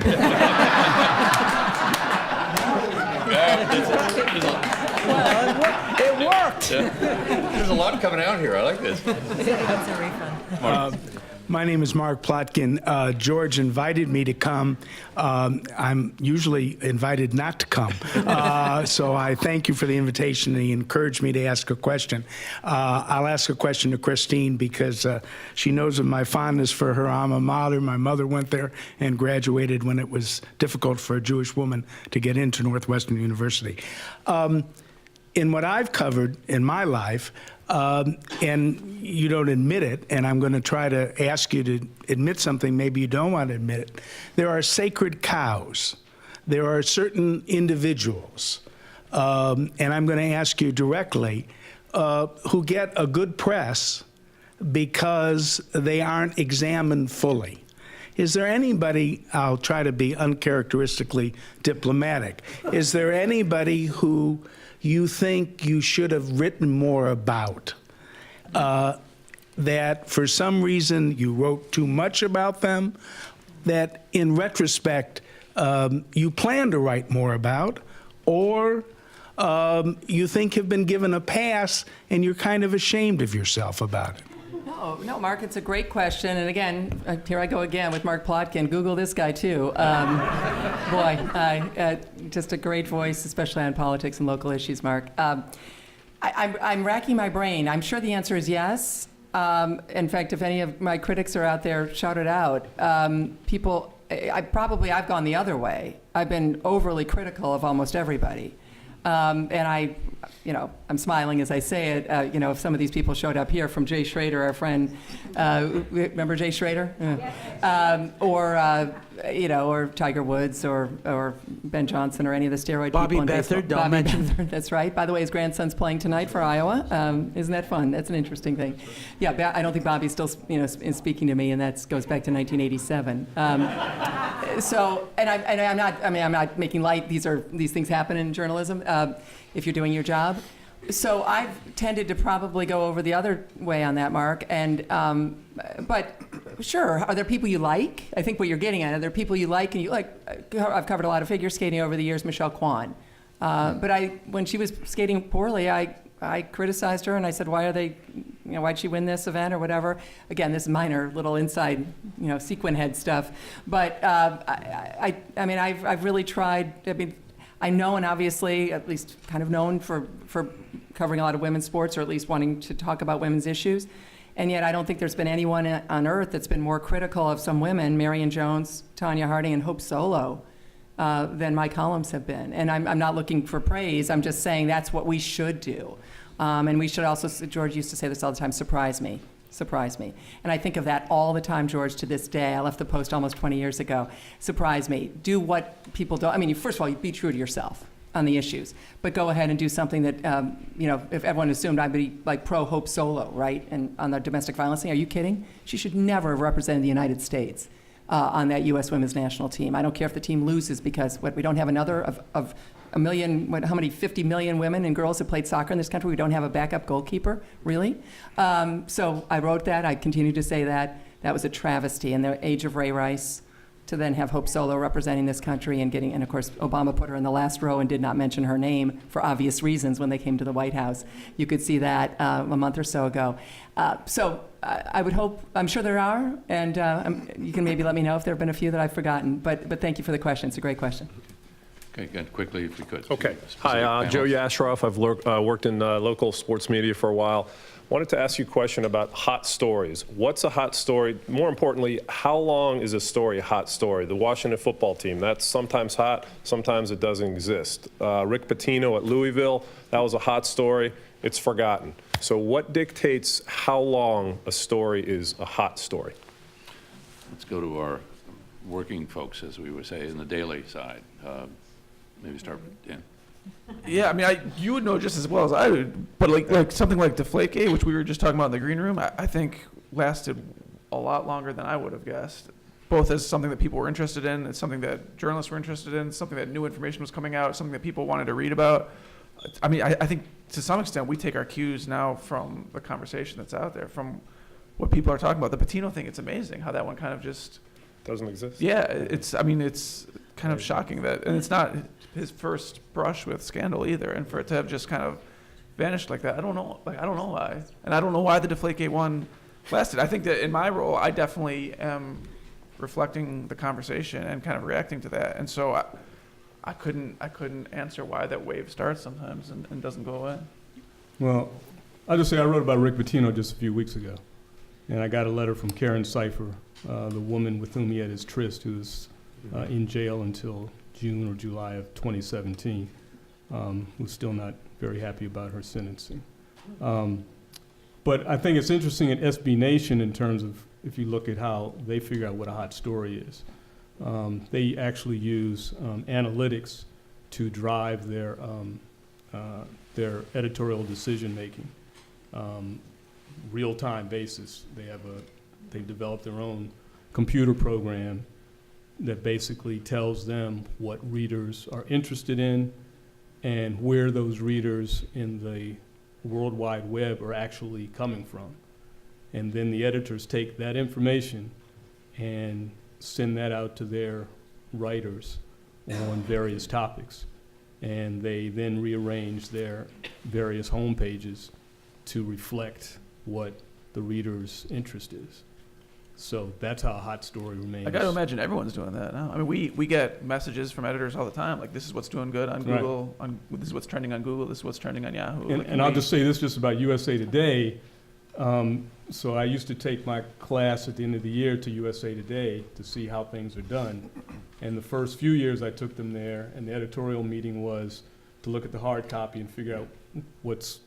Speaker 1: Well,
Speaker 3: it worked.
Speaker 1: There's a lot coming out here. I like this.
Speaker 7: That's a refund.
Speaker 19: My name is Mark Plotkin. George invited me to come. I'm usually invited not to come. So I thank you for the invitation. He encouraged me to ask a question. I'll ask a question to Christine because she knows of my fondness for her alma mater. My mother went there and graduated when it was difficult for a Jewish woman to get into Northwestern University. in what I've covered in my life, and you don't admit it, and I'm going to try to ask you to admit something maybe you don't want to admit it. There are sacred cows. There are certain individuals, and I'm going to ask you directly, who get a good press because they aren't examined fully. Is there anybody, I'll try to be uncharacteristically diplomatic, is there anybody who you think you should have written more about, that for some reason you wrote too much about them, that in retrospect you plan to write more about, or you think have been given a pass and you're kind of ashamed of yourself about it?
Speaker 4: No, Mark, it's a great question. And again, here I go again with Mark Plotkin. Google this guy, too. Just a great voice, especially on politics and local issues, Mark. I'm racking my brain. I'm sure the answer is yes. In fact, if any of my critics are out there, shout it out. I've gone the other way. I've been overly critical of almost everybody. And I'm smiling as I say it. If some of these people showed up here, from Jay Schrader, our friend, remember Jay Schrader? Yeah. Or Tiger Woods, or Ben Johnson, or any of the steroid
Speaker 3: Bobby
Speaker 4: people in baseball.
Speaker 3: Beathard, don't mention.
Speaker 4: Beathard, that's right. By the way, his grandson's playing tonight for Iowa. Isn't that fun? That's an interesting thing. Yeah, I don't think Bobby's still, is speaking to me, and that goes back to 1987. I'm not making light. These things happen in journalism if you're doing your job. So I've tended to probably go over the other way on that, Mark. But sure, are there people you like? I think what you're getting at, are there people you like and you like? I've covered a lot of figure skating over the years, Michelle Kwan. But when she was skating poorly, I criticized her and I said, why'd she win this event or whatever? Again, this is minor little inside, sequin head stuff. But I've really tried. I know, and obviously at least kind of known for covering a lot of women's sports, or at least wanting to talk about women's issues. And yet I don't think there's been anyone on earth that's been more critical of some women, Marion Jones, Tanya Harding, and Hope Solo, than my columns have been. And I'm not looking for praise. I'm just saying that's what we should do. And we should also, George used to say this all the time, surprise me. Surprise me. And I think of that all the time, George, to this day. I left the Post almost 20 years ago. Surprise me. Do what people don't. First of all, be true to yourself on the issues. But go ahead and do something that, if everyone assumed I'd be like pro Hope Solo, right? And on the domestic violence thing, are you kidding? She should never have represented the United States on that U.S. women's national team. I don't care if the team loses, because we don't have another of a million, how many 50 million women and girls have played soccer in this country? We don't have a backup goalkeeper, really? So I wrote that. I continue to say that. That was a travesty in the age of Ray Rice, to then have Hope Solo representing this country and of course, Obama put her in the last row and did not mention her name for obvious reasons when they came to the White House. You could see that a month or so ago. I would hope, I'm sure there are, and you can maybe let me know if there have been a few that I've forgotten, but thank you for the question. It's a great question.
Speaker 1: Okay, good. Quickly, if we could.
Speaker 20: Okay. Hi, Joe Yashroff. I've worked in local sports media for a while. Wanted to ask you a question about hot stories. What's a hot story? More importantly, how long is a story a hot story? The Washington football team, that's sometimes hot, sometimes it doesn't exist. Rick Pitino at Louisville, that was a hot story. It's forgotten. So what dictates how long a story is a hot story?
Speaker 1: Let's go to our working folks, as we would say, in the daily side. Maybe start with Dan.
Speaker 8: Yeah, you would know just as well as I would, but like something like Deflategate, which we were just talking about in the green room, I think lasted a lot longer than I would have guessed. Both as something that people were interested in, it's something that journalists were interested in, something that new information was coming out, something that people wanted to read about. I think to some extent we take our cues now from the conversation that's out there, from what people are talking about. The Pitino thing, it's amazing how that one kind of just
Speaker 20: doesn't exist.
Speaker 8: Yeah, it's kind of shocking that, and it's not his first brush with scandal either, and for it to have just kind of vanished like that, I don't know why, and I don't know why the Deflategate one lasted. I think that in my role, I definitely am reflecting the conversation and kind of reacting to that, and so I couldn't answer why that wave starts sometimes and doesn't go away.
Speaker 9: Well, I'll just say I wrote about Rick Pitino just a few weeks ago, and I got a letter from Karen Cipher, the woman with whom he had his tryst, who was in jail until June or July of 2017, who's still not very happy about her sentencing. But I think it's interesting at SB Nation in terms of if you look at how they figure out what a hot story is. They actually use analytics to drive their editorial decision making, real-time basis. They've developed their own computer program that basically tells them what readers are interested in and where those readers in the World Wide Web are actually coming from. And then the editors take that information and send that out to their writers on various topics. And they then rearrange their various homepages to reflect what the reader's interest is. So that's how a hot story remains.
Speaker 8: I got to imagine everyone's doing that now. I mean, we get messages from editors all the time, like, this is what's doing good on Google, this is what's trending on Google, this is what's trending on Yahoo.
Speaker 9: And I'll just say this just about USA Today. So I used to take my class at the end of the year to USA Today to see how things are done. And the first few years I took them there, and the editorial meeting was to look at the hard copy and figure out what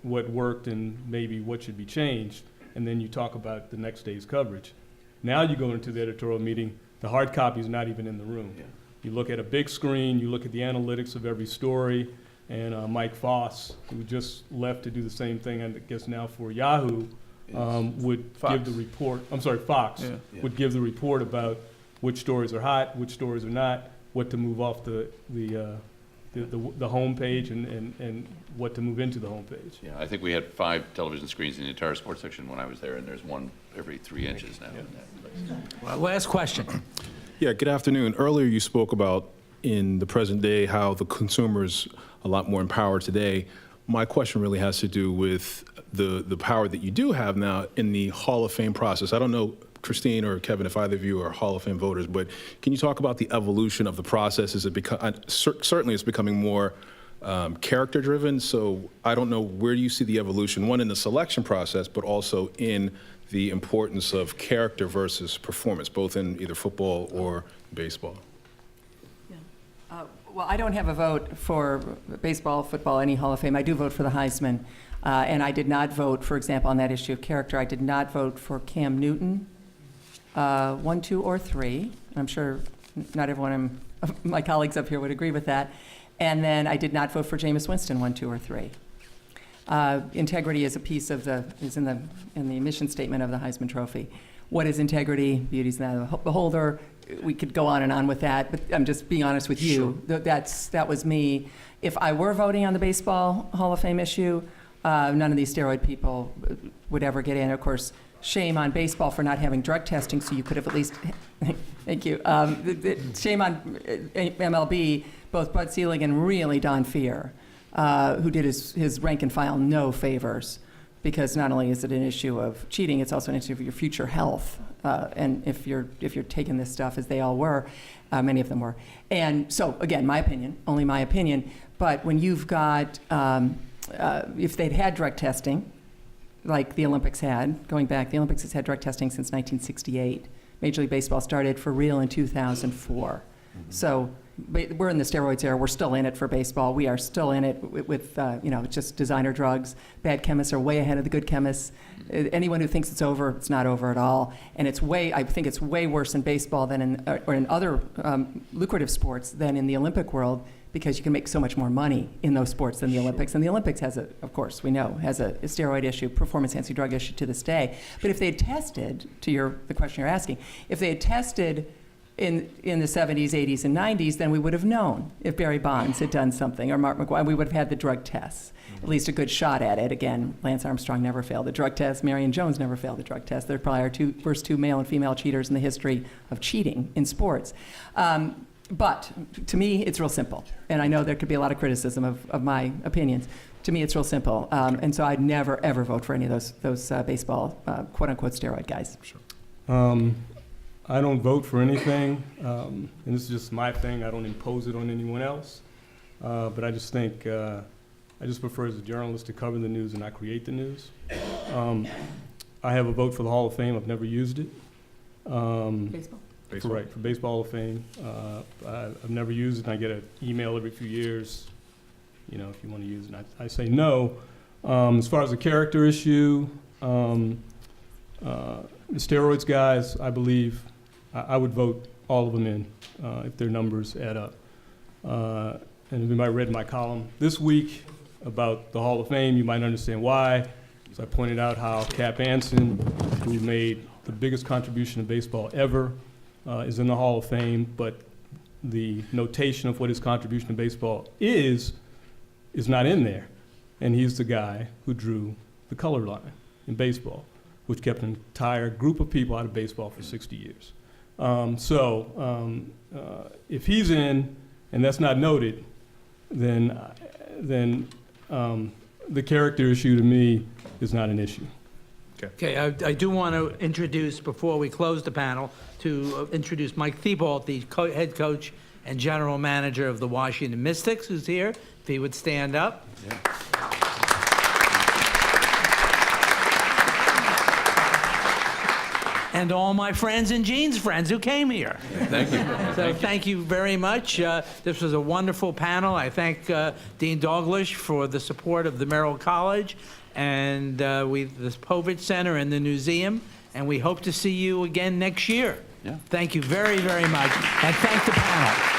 Speaker 9: worked and maybe what should be changed. And then you talk about the next day's coverage. Now you go into the editorial meeting, the hard copy is not even in the room. Yeah. You look at a big screen, you look at the analytics of every story, and Mike Foss, who just left to do the same thing, I guess now for Yahoo, would give the report, Fox, would give the report about which stories are hot, which stories are not, what to move off the homepage and what to move into the homepage.
Speaker 1: Yeah, I think we had 5 television screens in the entire sports section when I was there, and there's one every 3 inches now.
Speaker 3: Well, last question.
Speaker 21: Yeah, good afternoon. Earlier you spoke about in the present day how the consumer's a lot more empowered today. My question really has to do with the power that you do have now in the Hall of Fame process. I don't know, Christine or Kevin, if either of you are Hall of Fame voters, but can you talk about the evolution of the process? Is it certainly it's becoming more character driven, so I don't know, where do you see the evolution, one in the selection process, but also in the importance of character versus performance, both in either football or baseball?
Speaker 4: Well, I don't have a vote for baseball, football, any Hall of Fame. I do vote for the Heisman. And I did not vote, for example, on that issue of character. I did not vote for Cam Newton, 1, 2, or 3. I'm sure not everyone of my colleagues up here would agree with that. And then I did not vote for Jameis Winston, 1, 2, or 3. Integrity is a piece of is in the mission statement of the Heisman Trophy. What is integrity? Beauty's in the beholder. We could go on and on with that, but I'm just being honest with you. Sure. That was me. If I were voting on the Baseball Hall of Fame issue, none of these steroid people would ever get in. Of course, shame on baseball for not having drug testing, so you could have at least, thank you. Shame on MLB, both Bud Selig and really Don Fehr, who did his rank and file no favors, because not only is it an issue of cheating, it's also an issue of your future health. And if you're taking this stuff, as they all were, many of them were. And so, again, my opinion, only my opinion, but when you've got, if they'd had drug testing, like the Olympics had, going back, the Olympics has had drug testing since 1968. Major League Baseball started for real in 2004. Mm-hmm. So we're in the steroids era. We're still in it for baseball. We are still in it with just designer drugs. Bad chemists are way ahead of the good chemists. Anyone who thinks it's over, it's not over at all. And I think it's way worse in baseball than in other lucrative sports than in the Olympic world, because you can make so much more money in those sports than the Olympics. And the Olympics has of course, we know, has a steroid issue, performance-enhancing drug issue to this day. But if they had tested, the question you're asking, if they had tested in the 70s, 80s, and 90s, then we would have known if Barry Bonds had done something, or Mark McGwire, we would have had the drug tests, at least a good shot at it. Again, Lance Armstrong never failed the drug test. Marion Jones never failed the drug test. They're probably our first two male and female cheaters in the history of cheating in sports. But to me, it's real simple. And I know there could be a lot of criticism of my opinions. To me, it's real simple. And so I'd never, ever vote for any of those baseball, quote-unquote, steroid guys. Sure.
Speaker 9: I don't vote for anything, and this is just my thing. I don't impose it on anyone else. But I just think, I just prefer as a journalist to cover the news and not create the news. I have a vote for the Hall of Fame. I've never used it.
Speaker 4: Baseball?
Speaker 9: Correct, for Baseball Hall of Fame. I've never used it, and I get an email every few years if you want to use it. I say no. As far as the character issue, the steroids guys, I believe, I would vote all of them in if their numbers add up. And you might have read my column this week about the Hall of Fame. You might understand why. So I pointed out how Cap Anson, who made the biggest contribution to baseball ever, is in the Hall of Fame, but the notation of what his contribution to baseball is not in there. And he's the guy who drew the color line in baseball, which kept an entire group of people out of baseball for 60 years. If he's in and that's not noted, then the character issue to me is not an issue.
Speaker 3: Okay, I do want to introduce, before we close the panel, to introduce Mike Thibault, the head coach and general manager of the Washington Mystics, who's here. If he would stand up. Yeah. And all my friends and Gene's friends who came here.
Speaker 1: Thank you.
Speaker 3: So thank you very much. This was a wonderful panel. I thank Dean Dalglish for the support of the Merrill College and the Povich Center and the Newseum, and we hope to see you again next year.
Speaker 1: Yeah.
Speaker 3: Thank you very, very much, and thank the panel.